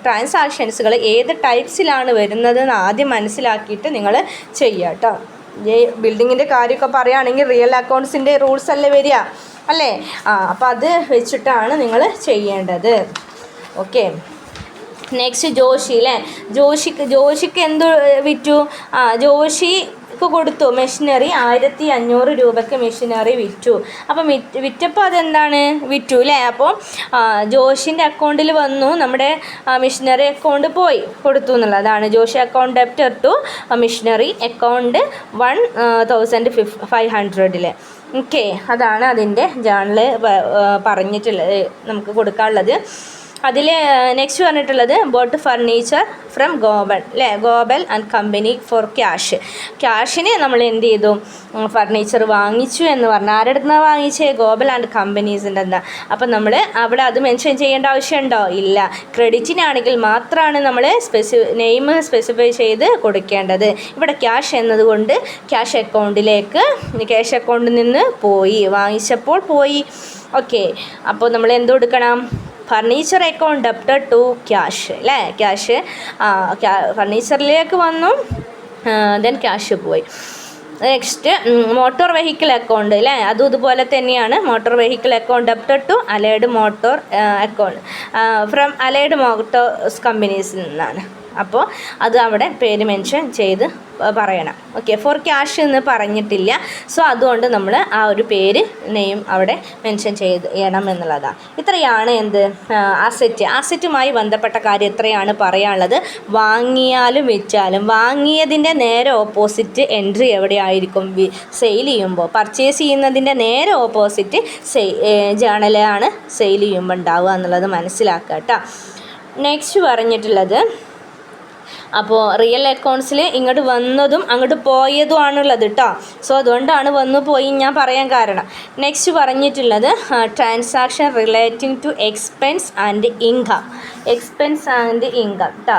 ട്രാൻസാക്ഷൻസുകൾ ഏത് ടൈപ്സിലാണ് വരുന്നതെന്ന് ആദ്യം മനസ്സിലാക്കിയിട്ട് നിങ്ങൾ ചെയ്യുക കേട്ടോ. ഈ ബിൽഡിങ്ങിൻ്റെ കാര്യമൊക്കെ പറയുകയാണെങ്കിൽ റിയൽ അക്കൗണ്ട്സിൻ്റെ റൂൾസ് അല്ലേ വരിക അല്ലേ. അപ്പോൾ അത് വെച്ചിട്ടാണ് നിങ്ങൾ ചെയ്യേണ്ടത്. ഓക്കെ. നെക്സ്റ്റ് ജോഷി അല്ലേ, ജോഷിക്ക് എന്ത് വിറ്റു, ജോഷിക്ക് കൊടുത്തു മെഷീനറി 1,500 രൂപയ്ക്ക് മെഷീനറി വിറ്റു. അപ്പം വിറ്റപ്പോൾ അതെന്താണ്, വിറ്റു അല്ലേ. അപ്പോൾ ജോഷിൻ്റെ അക്കൗണ്ടിൽ വന്നു, നമ്മുടെ മെഷീനറി അക്കൗണ്ട് പോയി കൊടുത്തു എന്നുള്ളതാണ്. Joshi account debtor to machinery account 1,500. Okay. അതാണ് അതിൻ്റെ ജേണൽ പറഞ്ഞിട്ടുള്ളത്, നമുക്ക് കൊടുക്കാനുള്ളത്. അതിൽ നെക്സ്റ്റ് പറഞ്ഞിട്ടുള്ളത് ബോട്ട് ഫർണിച്ചർ ഫ്രം ഗോബൽ അല്ലേ, ഗോബൽ ആൻഡ് കമ്പനി ഫോർ ക്യാഷിന് നമ്മൾ എന്ത് ചെയ്തു, ഫർണിച്ചർ വാങ്ങിച്ചു എന്ന് പറഞ്ഞാൽ ആരുടെ അടുത്താണ് വാങ്ങിച്ചത്, ഗോബൽ ആൻഡ് കമ്പനീസിൻ്റെ എന്താ. അപ്പം നമ്മൾ അവിടെ അത് മെൻഷൻ ചെയ്യേണ്ട ആവശ്യമുണ്ടോ, ഇല്ല. ക്രെഡിറ്റിനാണെങ്കിൽ മാത്രമാണ് നമ്മൾ നെയിം സ്പെസിഫൈ ചെയ്ത് കൊടുക്കേണ്ടത്. ഇവിടെ ക്യാഷ് എന്നതുകൊണ്ട് ക്യാഷ് അക്കൗണ്ടിൽ നിന്ന് പോയി, വാങ്ങിച്ചപ്പോൾ പോയി. ഓക്കെ. അപ്പോൾ നമ്മൾ എന്ത് കൊടുക്കണം, furniture account debited to cash അല്ലേ, ക്യാഷ് ഫർണിച്ചറിലേക്ക് വന്നു, ദെൻ ക്യാഷ് പോയി. നെക്സ്റ്റ് മോട്ടോർ വെഹിക്കിൾ അക്കൗണ്ട് അല്ലേ, അതും ഇതുപോലെ തന്നെയാണ്. Motor vehicle account debited to allied motor account from allied motors കമ്പനീസിൽ നിന്നാണ്. അപ്പോൾ അത് അവിടെ പേര് മെൻഷൻ ചെയ്ത് പറയണം. ഓക്കെ. ഫോർ ക്യാഷ് എന്ന് പറഞ്ഞിട്ടില്ല, സോ അതുകൊണ്ട് നമ്മൾ ആ ഒരു പേര് നെയിം അവിടെ മെൻഷൻ ചെയ്യണം എന്നുള്ളതാണ്. ഇത്രയാണ് എന്ത്, അസറ്റുമായി ബന്ധപ്പെട്ട കാര്യം ഇത്രയാണ് പറയാനുള്ളത്. വാങ്ങിയാലും വിറ്റാലും വാങ്ങിയതിൻ്റെ നേരെ ഓപ്പോസിറ്റ് എൻട്രി എവിടെയായിരിക്കും, സെയിൽ ചെയ്യുമ്പോൾ. പർച്ചേസ് ചെയ്യുന്നതിൻ്റെ നേരെ ഓപ്പോസിറ്റ് ജേണലാണ് സെയിൽ ചെയ്യുമ്പോൾ ഉണ്ടാവുക എന്നുള്ളത് മനസ്സിലാക്കുക കേട്ടോ. നെക്സ്റ്റ് പറഞ്ഞിട്ടുള്ളത്, അപ്പോൾ റിയൽ അക്കൗണ്ട്സിൽ ഇങ്ങോട്ട് വന്നതും അങ്ങോട്ട് പോയതും ആണുള്ളത് കേട്ടോ. സോ അതുകൊണ്ടാണ് വന്നു പോയി ഞാൻ പറയാൻ കാരണം. നെക്സ്റ്റ് പറഞ്ഞിട്ടുള്ളത് transaction relating to expense and income കേട്ടോ.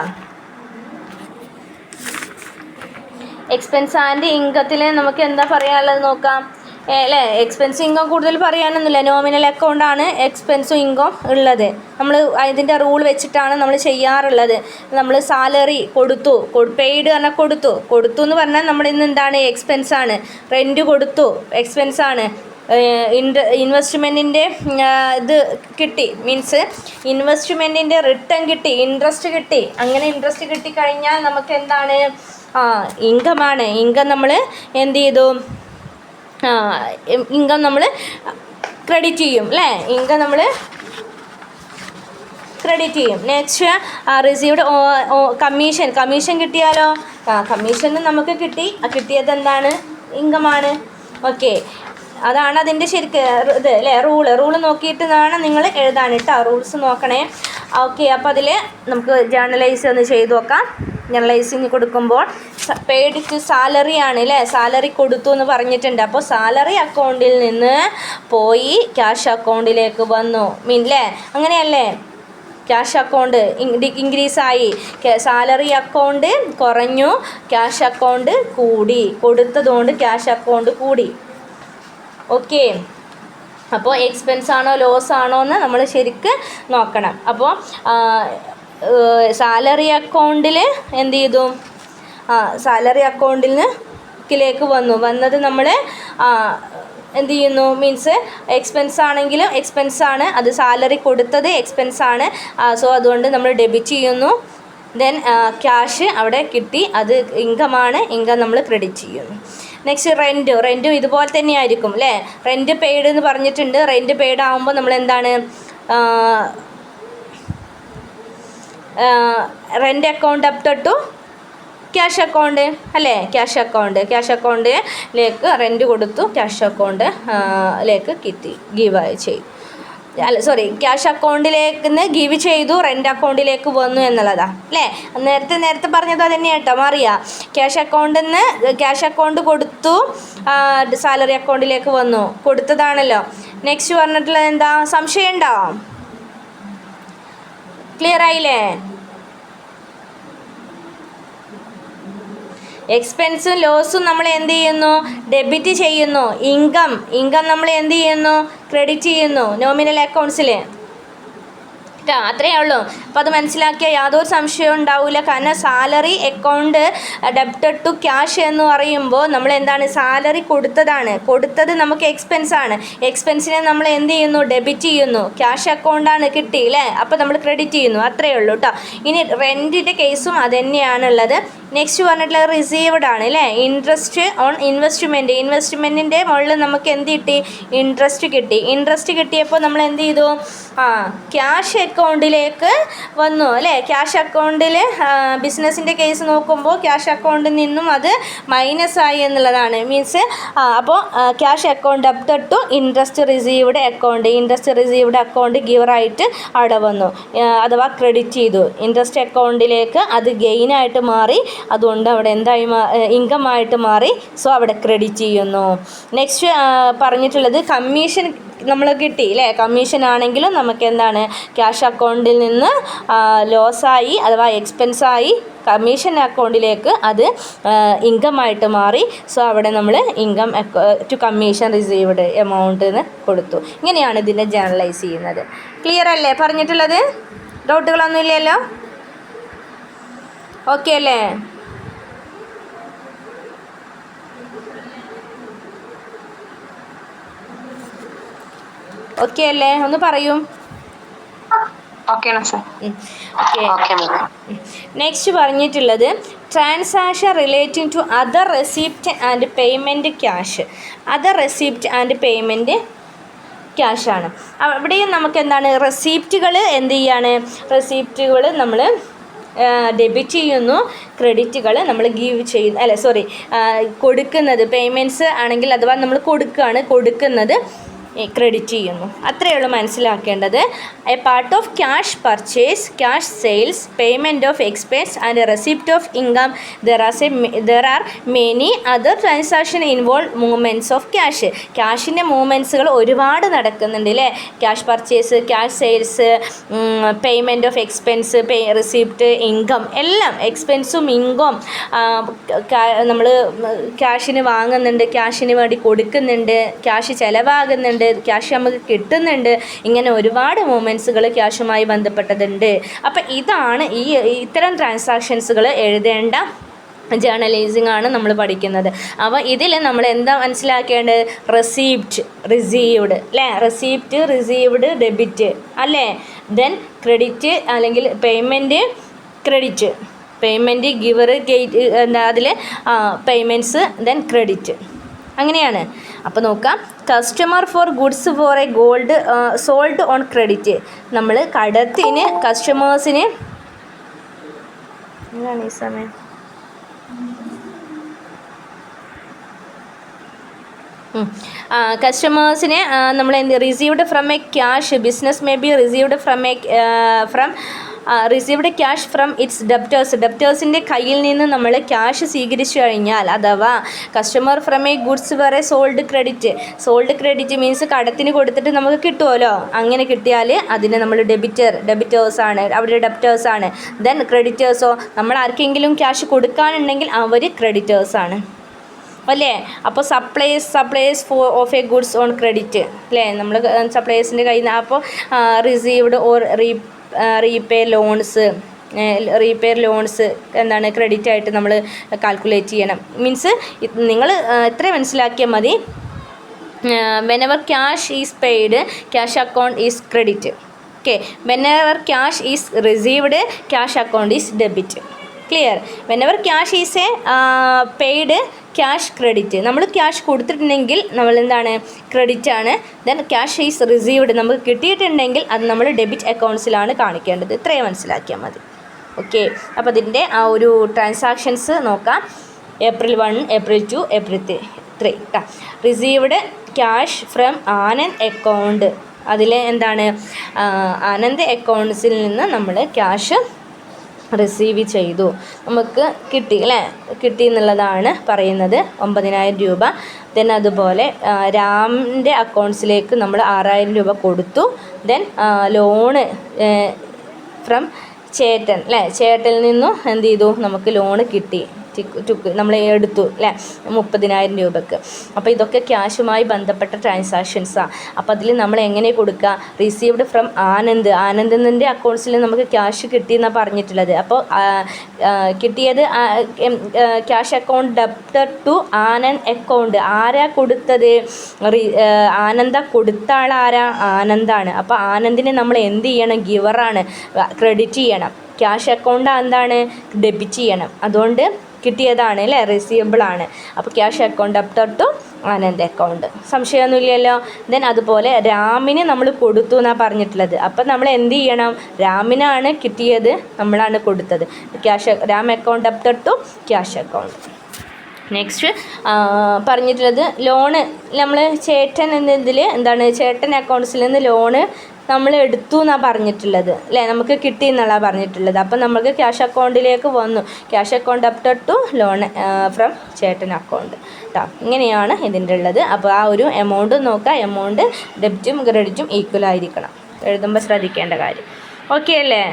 എക്സ്പെൻസ് ആൻഡ് ഇൻകത്തിൽ നമുക്ക് എന്താ പറയാനുള്ളത് നോക്കാം അല്ലേ. എക്സ്പെൻസും ഇൻകം കൂടുതൽ പറയാനൊന്നുമില്ല, നോമിനൽ അക്കൗണ്ടാണ് എക്സ്പെൻസും ഇൻകം ഉള്ളത്. നമ്മൾ അതിൻ്റെ റൂൾ വെച്ചിട്ടാണ് നമ്മൾ ചെയ്യാറുള്ളത്. നമ്മൾ സാലറി കൊടുത്തു, പെയ്ഡ് പറഞ്ഞാൽ കൊടുത്തു എന്ന് പറഞ്ഞാൽ നമ്മുടെ ഇന്ന് എന്താണ്, എക്സ്പെൻസാണ്. റെൻറ്റ് കൊടുത്തു, എക്സ്പെൻസാണ്. ഇൻവെസ്റ്റ്മെൻറ്റിൻ്റെ ഇത് കിട്ടി, മീൻസ് ഇൻവെസ്റ്റ്മെൻറ്റിൻ്റെ റിട്ടേൺ കിട്ടി, ഇൻട്രസ്റ്റ് കിട്ടി. അങ്ങനെ ഇൻട്രസ്റ്റ് കിട്ടിക്കഴിഞ്ഞാൽ നമുക്ക് എന്താണ്? ഇൻകമാണ്. ഇൻകം നമ്മൾ എന്ത് ചെയ്തു? ഇൻകം നമ്മൾ ക്രെഡിറ്റ് ചെയ്യും അല്ലേ? ഇൻകം നമ്മൾ ക്രെഡിറ്റ് ചെയ്യും. നെക്സ്റ്റ് റിസീവ്ഡ് കമ്മീഷൻ കിട്ടിയാലോ? കമ്മീഷൻ നമുക്ക് കിട്ടി. കിട്ടിയത് എന്താണ്? ഇൻകമാണ്. ഓക്കെ, അതാണ് അതിൻ്റെ ശരിക്ക് ഇത് അല്ലേ? റൂള് നോക്കിയിട്ട് വേണം നിങ്ങൾ എഴുതാൻ കേട്ടോ. റൂൾസ് നോക്കണേ. ഓക്കെ, അപ്പോൾ അതിൽ നമുക്ക് ജേർണലൈസ് ഒന്ന് ചെയ്ത് നോക്കാം. ജേർണലൈസിങ് കൊടുക്കുമ്പോൾ പെയ്ഡ് ടു സാലറി ആണ് അല്ലേ? സാലറി കൊടുത്തു എന്ന് പറഞ്ഞിട്ടുണ്ട്. അപ്പോൾ സാലറി അക്കൗണ്ടിൽ നിന്ന് പോയി ക്യാഷ് അക്കൗണ്ടിലേക്ക് വന്നു, അല്ലേ? അങ്ങനെയല്ലേ? ക്യാഷ് അക്കൗണ്ട് ഇൻക്രീസായി, സാലറി അക്കൗണ്ട് കുറഞ്ഞു, ക്യാഷ് അക്കൗണ്ട് കൂടി. കൊടുത്തതുകൊണ്ട് ക്യാഷ് അക്കൗണ്ട് കൂടി. ഓക്കെ, അപ്പോൾ എക്സ്പെൻസ് ആണോ ലോസ് ആണോ എന്ന് നമ്മൾ ശരിക്ക് നോക്കണം. അപ്പോൾ സാലറി അക്കൗണ്ടിൽ എന്ത് ചെയ്തു? സാലറി അക്കൗണ്ടിൽ നിന്നിലേക്ക് വന്നത് നമ്മൾ എന്ത് ചെയ്യുന്നു? മീൻസ് എക്സ്പെൻസ് ആണെങ്കിലും എക്സ്പെൻസ് ആണ്, അത് സാലറി കൊടുത്തത് എക്സ്പെൻസ് ആണ്. സോ അതുകൊണ്ട് നമ്മൾ ഡെബിറ്റ് ചെയ്യുന്നു. ദെൻ ക്യാഷ് അവിടെ കിട്ടി, അത് ഇൻകമാണ്. ഇൻകം നമ്മൾ ക്രെഡിറ്റ് ചെയ്യുന്നു. നെക്സ്റ്റ് റെൻറ്റും ഇതുപോലെ തന്നെ ആയിരിക്കും അല്ലേ? റെൻറ്റ് പെയ്ഡ് എന്ന് പറഞ്ഞിട്ടുണ്ട്. റെൻറ്റ് പെയ്ഡ് ആകുമ്പോൾ നമ്മൾ എന്താണ്? റെൻറ്റ് അക്കൗണ്ട് അപ്റ്റഡ് ടു ക്യാഷ് അക്കൗണ്ട് അല്ലേ? ക്യാഷ് അക്കൗണ്ടിലേക്ക് റെൻറ്റ് കൊടുത്തു, ക്യാഷ് അക്കൗണ്ടിലേക്ക് കിട്ടി, ഗീവ് ചെയ്തു. ക്യാഷ് അക്കൗണ്ടിലേക്ക് ഗീവ് ചെയ്തു, റെൻ്റ് അക്കൗണ്ടിലേക്ക് വന്നു എന്നുള്ളതാണ് അല്ലേ? നേരത്തെ പറഞ്ഞത് തന്നെയാണ് കേട്ടോ, മാറിയാ? ക്യാഷ് അക്കൗണ്ട് കൊടുത്തു, സാലറി അക്കൗണ്ടിലേക്ക് വന്നു, കൊടുത്തതാണല്ലോ. നെക്സ്റ്റ് പറഞ്ഞിട്ടുള്ളത് എന്താ? സംശയം ഉണ്ടോ? ക്ലിയർ ആയില്ലേ? എക്സ്പെൻസും ലോസും നമ്മൾ എന്ത് ചെയ്യുന്നു? ഡെബിറ്റ് ചെയ്യുന്നു. ഇൻകം നമ്മൾ എന്ത് ചെയ്യുന്നു? ക്രെഡിറ്റ് ചെയ്യുന്നു നോമിനൽ അക്കൗണ്ട്സിൽ. അത്രയേ ഉള്ളൂ. അപ്പോൾ അത് മനസ്സിലാക്കിയാൽ യാതൊരു സംശയവും ഉണ്ടാവില്ല. കാരണം salary account debited to cash എന്ന് പറയുമ്പോൾ നമ്മൾ എന്താണ്? സാലറി കൊടുത്തത് നമുക്ക് എക്സ്പെൻസാണ്. എക്സ്പെൻസിനെ നമ്മൾ എന്ത് ചെയ്യുന്നു? ഡെബിറ്റ് ചെയ്യുന്നു. ക്യാഷ് അക്കൗണ്ടാണ് കിട്ടി അല്ലേ? അപ്പോൾ നമ്മൾ ക്രെഡിറ്റ് ചെയ്യുന്നു. അത്രയേ ഉള്ളൂ കേട്ടോ. ഇനി റെൻറ്റിൻ്റെ കേസും അതുതന്നെയാണുള്ളത്. നെക്സ്റ്റ് പറഞ്ഞിട്ടുള്ളത് റിസീവ്ഡ് ആണ് അല്ലേ? ഇൻട്രസ്റ്റ് ഓൺ ഇൻവെസ്റ്റ്മെൻറ്റിൻ്റെ മുകളിൽ നമുക്ക് എന്ത് കിട്ടി? ഇൻട്രസ്റ്റ് കിട്ടിയപ്പോൾ നമ്മൾ എന്ത് ചെയ്തു? ക്യാഷ് അക്കൗണ്ടിലേക്ക് വന്നു അല്ലേ? ക്യാഷ് അക്കൗണ്ടിൽ ബിസിനസ്സിൻ്റെ കേസ് നോക്കുമ്പോൾ ക്യാഷ് അക്കൗണ്ടിൽ നിന്നും അത് മൈനസ് ആയി എന്നുള്ളതാണ്. മീൻസ് അപ്പോൾ ക്യാഷ് അക്കൗണ്ട് അപ്റ്റഡ് ടു ഇൻട്രസ്റ്റ് റിസീവ്ഡ് അക്കൗണ്ട് ഗിവറായിട്ട് അവിടെ വന്നു, അഥവാ ക്രെഡിറ്റ് ചെയ്തു. ഇൻട്രസ്റ്റ് അക്കൗണ്ടിലേക്ക് അത് ഗെയിനായിട്ട് മാറി, അതുകൊണ്ട് അവിടെ എന്തായി? ഇൻകമായിട്ട് മാറി. സോ അവിടെ ക്രെഡിറ്റ് ചെയ്യുന്നു. നെക്സ്റ്റ് പറഞ്ഞിട്ടുള്ളത് കമ്മീഷൻ നമ്മൾ കിട്ടി അല്ലേ? കമ്മീഷൻ ആണെങ്കിലും നമുക്ക് എന്താണ്? ക്യാഷ് അക്കൗണ്ടിൽ നിന്ന് ലോസായി അഥവാ എക്സ്പെൻസായി കമ്മീഷൻ അക്കൗണ്ടിലേക്ക് അത് ഇൻകമായിട്ട് മാറി. സോ അവിടെ നമ്മൾ income to commission received amount എന്ന് കൊടുത്തു. ഇങ്ങനെയാണ് ഇതിനെ ജേർണലൈസ് ചെയ്യുന്നത്. ക്ലിയർ അല്ലേ പറഞ്ഞിട്ടുള്ളത്? ഡൗട്ടുകളൊന്നും ഇല്ലല്ലോ? ഓക്കെ അല്ലേ? ഓക്കെ അല്ലേ? ഒന്ന് പറയൂ. നെക്സ്റ്റ് പറഞ്ഞിട്ടുള്ളത് transaction relating to other receipt and payment ക്യാഷാണ്. അവിടെയും നമുക്ക് എന്താണ്? റെസിപ്റ്റുകൾ എന്ത് ചെയ്യാണ്? റെസിപ്റ്റുകൾ നമ്മൾ ഡെബിറ്റ് ചെയ്യുന്നു, ക്രെഡിറ്റുകൾ നമ്മൾ ഗീവ് ചെയ്യുന്നു, കൊടുക്കുന്നത്. പേയ്മെൻറ്റ്സ് ആണെങ്കിൽ അഥവാ നമ്മൾ കൊടുക്കുന്നത് ക്രെഡിറ്റ് ചെയ്യുന്നു. അത്രയേ ഉള്ളൂ മനസ്സിലാക്കേണ്ടത്. A part of cash purchase, cash sales, payment of expense and receipt of income. There are many other transaction involve movements of cash. ക്യാഷിൻ്റെ മൂവ്മെൻറ്റ്സുകൾ ഒരുപാട് നടക്കുന്നുണ്ട് അല്ലേ? Cash purchase, cash sales, payment of expense, receipt, income, എല്ലാം എക്സ്പെൻസും income നമ്മൾ ക്യാഷിന് വാങ്ങുന്നുണ്ട്, ക്യാഷിന് വേണ്ടി കൊടുക്കുന്നുണ്ട്, ക്യാഷ് ചിലവാകുന്നുണ്ട്, ക്യാഷ് നമുക്ക് കിട്ടുന്നുണ്ട്. ഇങ്ങനെ ഒരുപാട് മൂവ്മെൻറ്റ്സുകൾ ക്യാഷുമായി ബന്ധപ്പെട്ടതുണ്ട്. അപ്പം ഇതാണ് ഇത്തരം ട്രാൻസാക്ഷൻസുകൾ എഴുതേണ്ട ജേർണലൈസിങ് ആണ് നമ്മൾ പഠിക്കുന്നത്. അപ്പോൾ ഇതിൽ നമ്മൾ എന്താ മനസ്സിലാക്കേണ്ടത്? റെസീപ്റ്റ്, റിസീവ്ഡ് അല്ലേ? റെസീപ്റ്റ്, റിസീവ്ഡ്, ഡെബിറ്റ് അല്ലേ? ദെൻ ക്രെഡിറ്റ് അല്ലെങ്കിൽ payment, credit, payment, giver, get, എന്താ അതിൽ പേയ്മെൻറ്റ്സ്, ദെൻ ക്രെഡിറ്റ്, അങ്ങനെയാണ്. അപ്പോൾ നോക്കാം, customer for goods for a gold sold on credit. നമ്മൾ കടത്തിന് കസ്റ്റമേഴ്സിന് എന്താണ് ഈ സമയം കസ്റ്റമേഴ്സിനെ നമ്മൾ received from a cash, business may be received from received cash from its ഡെപ്റ്റേഴ്സിൻ്റെ കയ്യിൽ നിന്ന് നമ്മൾ ക്യാഷ് സ്വീകരിച്ചു കഴിഞ്ഞാൽ, അഥവാ കസ്റ്റമർ ഫ്രം എ ഗുഡ്സ് വരെ സോൾഡ് ക്രെഡിറ്റ് മീൻസ് കടത്തിന് കൊടുത്തിട്ട് നമുക്ക് കിട്ടുമല്ലോ, അങ്ങനെ കിട്ടിയാൽ അതിന് നമ്മൾ ഡെബിറ്റേഴ്സാണ്, അവർ ഡെപ്റ്റേഴ്സാണ്. ദെൻ ക്രെഡിറ്റേഴ്സോ, നമ്മൾ ആർക്കെങ്കിലും ക്യാഷ് കൊടുക്കാനുണ്ടെങ്കിൽ അവർ ക്രെഡിറ്റേഴ്സാണ് അല്ലേ? അപ്പോൾ supplies of a goods on credit അല്ലേ? നമ്മൾ സപ്ലൈസിൻ്റെ കയ്യിൽ നിന്ന്. അപ്പോൾ റിസീവ്ഡ് ഓർ റീപേ ലോൺസ് എന്താണ് ക്രെഡിറ്റ് ആയിട്ട് നമ്മൾ കാൽക്കുലേറ്റ് ചെയ്യണം. മീൻസ് നിങ്ങൾ ഇത്രയും മനസ്സിലാക്കിയാൽ മതി. Whenever cash is paid, cash account is credit. Okay, whenever cash is received, cash account is debit. Clear? Whenever cash is A paid, cash credit. നമ്മൾ cash കൊടുത്തിട്ടുണ്ടെങ്കിൽ നമ്മൾ എന്താണ്? ക്രെഡിറ്റ് ആണ്. ദെൻ ക്യാഷ് ഈസ് റിസീവ്ഡ്, നമുക്ക് കിട്ടിയിട്ടുണ്ടെങ്കിൽ അത് നമ്മൾ debit അക്കൗണ്ട്സിലാണ് കാണിക്കേണ്ടത്. ഇത്രയും മനസ്സിലാക്കിയാൽ മതി. ഓക്കെ, അപ്പോൾ അതിൻ്റെ ആ ഒരു ട്രാൻസാക്ഷൻസ് നോക്കാം. April 1, April 2, April 3 കേട്ടോ. Received cash from Anand account. അതിൽ എന്താണ്? ആനന്ദ് അക്കൗണ്ട്സിൽ നിന്ന് നമ്മൾ ക്യാഷ് റിസീവ് ചെയ്തു, നമുക്ക് കിട്ടി അല്ലേ? കിട്ടി എന്നുള്ളതാണ് പറയുന്നത്, 9,000 രൂപ. ദെൻ അതുപോലെ രാമിൻ്റെ അക്കൗണ്ട്സിലേക്ക് നമ്മൾ 6,000 രൂപ കൊടുത്തു. ദെൻ ലോണ് ഫ്രം ചേട്ടൻ അല്ലേ? ചേട്ടനിൽ നിന്നും എന്ത് ചെയ്തു? നമുക്ക് ലോണ് കിട്ടി, നമ്മൾ എടുത്തു അല്ലേ? 30,000 രൂപക്ക്. അപ്പോൾ ഇതൊക്കെ ക്യാഷുമായി ബന്ധപ്പെട്ട ട്രാൻസാക്ഷൻസാണ്. അപ്പോൾ അതിൽ നമ്മൾ എങ്ങനെ കൊടുക്കുക? റിസീവ്ഡ് ഫ്രം ആനന്ദിൻ്റെ അക്കൗണ്ട്സിൽ നമുക്ക് ക്യാഷ് കിട്ടിയെന്നാണ് പറഞ്ഞിട്ടുള്ളത്. അപ്പോൾ കിട്ടിയത് cash account debtor to Anand account. ആരാ കൊടുത്തത്? ആനന്ദ കൊടുത്ത ആളാരാ? ആനന്ദാണ്. അപ്പോൾ ആനന്ദിനെ നമ്മൾ എന്ത് ചെയ്യണം? ഗിവറാണ്, ക്രെഡിറ്റ് ചെയ്യണം. ക്യാഷ് അക്കൗണ്ട് എന്താണ്? ഡെബിറ്റ് ചെയ്യണം. അതുകൊണ്ട് കിട്ടിയതാണ് അല്ലേ? റിസീവബിളാണ്. അപ്പോൾ cash account debtor to Anand account. സംശയമൊന്നുമില്ലല്ലോ. ദെൻ അതുപോലെ രാമിന് നമ്മൾ കൊടുത്തു എന്നാണ് പറഞ്ഞിട്ടുള്ളത്. അപ്പം നമ്മൾ എന്ത് ചെയ്യണം? രാമിനാണ് കിട്ടിയത്, നമ്മളാണ് കൊടുത്തത്. Ram account debtor to cash account. Next പറഞ്ഞിട്ടുള്ളത് ലോണ്. നമ്മൾ ചേട്ടൻ എന്നതിൽ എന്താണ്? ചേട്ടൻ അക്കൗണ്ട്സിൽ നിന്ന് ലോണ് നമ്മൾ എടുത്തു എന്നാണ് പറഞ്ഞിട്ടുള്ളത് അല്ലേ? നമുക്ക് കിട്ടി എന്നുള്ളതാണ് പറഞ്ഞിട്ടുള്ളത്. അപ്പം നമുക്ക് ക്യാഷ് അക്കൗണ്ടിലേക്ക് വന്നു. Cash account debtor to loan from ചേട്ടൻ അക്കൗണ്ട് കേട്ടോ. ഇങ്ങനെയാണ് ഇതിൻ്റെ ഉള്ളത്. അപ്പോൾ ആ ഒരു എമൗണ്ട് നോക്കുക. എമൗണ്ട് ഡെബിറ്റും ക്രെഡിറ്റും ഈക്വൽ ആയിരിക്കണം എഴുതുമ്പോൾ ശ്രദ്ധിക്കേണ്ട കാര്യം. ഓക്കെ അല്ലേ?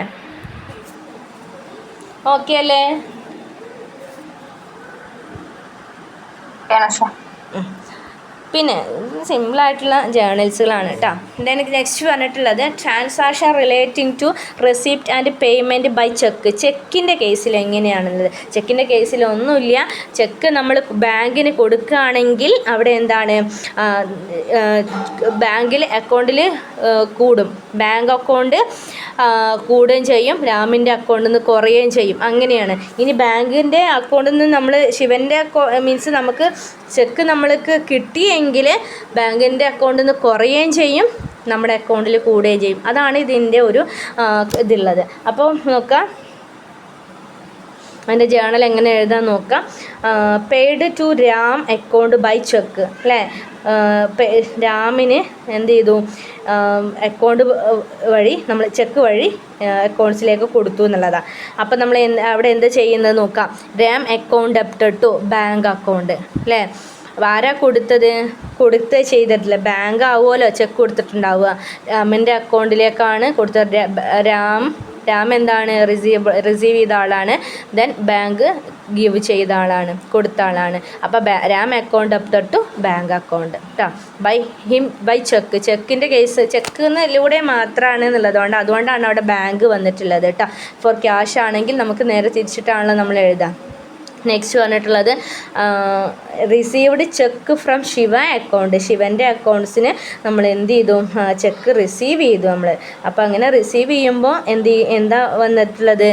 ഓക്കെ അല്ലേ? പിന്നെ സിമ്പിളായിട്ടുള്ള ജേർണൽസുകളാണ് കേട്ടോ. എനിക്ക് നെക്സ്റ്റ് പറഞ്ഞിട്ടുള്ളത് transaction relating to receipt and payment by cheque. ചെക്കിൻ്റെ കേസിൽ എങ്ങനെയാണുള്ളത്? ചെക്കിൻ്റെ കേസിൽ ഒന്നുമില്ല. ചെക്ക് നമ്മൾ ബാങ്കിന് കൊടുക്കുകയാണെങ്കിൽ അവിടെ എന്താണ്? ബാങ്കിൽ അക്കൗണ്ടിൽ കൂടും. ബാങ്ക് അക്കൗണ്ട് കൂടുകയും ചെയ്യും, രാമിൻ്റെ അക്കൗണ്ടിൽ നിന്ന് കുറയുകയും ചെയ്യും. അങ്ങനെയാണ്. ഇനി ബാങ്കിൻ്റെ അക്കൗണ്ടിൽ നിന്ന് നമ്മൾ ശിവൻ്റെ മീൻസ് നമുക്ക് ചെക്ക് നമ്മൾക്ക് കിട്ടിയെങ്കിൽ ബാങ്കിൻ്റെ അക്കൗണ്ടിൽ നിന്ന് കുറയുകയും ചെയ്യും, നമ്മുടെ അക്കൗണ്ടിൽ കൂടുകയും ചെയ്യും. അതാണ് ഇതിൻ്റെ ഒരു ഇതുള്ളത്. അപ്പോൾ നോക്കാം അതിൻ്റെ ജേർണൽ എങ്ങനെ എഴുതാൻ നോക്കാം. Paid to Ram account by cheque അല്ലേ? രാമിന് എന്ത് ചെയ്തു? അക്കൗണ്ട് വഴി നമ്മൾ ചെക്ക് വഴി അക്കൗണ്ട്സിലേക്ക് കൊടുത്തു എന്നുള്ളതാണ്. അപ്പം നമ്മൾ അവിടെ എന്താ ചെയ്യുന്നത് നോക്കാം. Ram account debtor to bank account അല്ലേ? ആരാ കൊടുത്തത്? ചെയ്തിട്ടില്ല. ബാങ്ക് ആവുമല്ലോ ചെക്ക് കൊടുത്തിട്ടുണ്ടാവുക. രാമിൻ്റെ അക്കൗണ്ടിലേക്കാണ് കൊടുത്തത്. രാം എന്താണ്? റിസീവ് ചെയ്ത ആളാണ്. ദെൻ ബാങ്ക് ഗിവ് ചെയ്ത ആളാണ്, കൊടുത്ത ആളാണ്. അപ്പോൾ Ram account debtor to bank account കേട്ടോ. ബൈ ചെക്കിൻ്റെ കേസ് ചെക്കിലൂടെ മാത്രമാണ് എന്നുള്ളതുകൊണ്ട് അതുകൊണ്ടാണ് അവിടെ ബാങ്ക് വന്നിട്ടുള്ളത് കേട്ടോ. ഫോർ ക്യാഷ് ആണെങ്കിൽ നമുക്ക് നേരെ തിരിച്ചിട്ടാണല്ലോ നമ്മൾ എഴുതാം. നെക്സ്റ്റ് പറഞ്ഞിട്ടുള്ളത് received check from Shiva account. ശിവൻ്റെ അക്കൗണ്ട്സിന് നമ്മൾ എന്ത് ചെയ്തു, ചെക്ക് റിസീവ് ചെയ്തു നമ്മൾ. അപ്പോൾ അങ്ങനെ റിസീവ് ചെയ്യുമ്പോൾ എന്താ വന്നിട്ടുള്ളത്,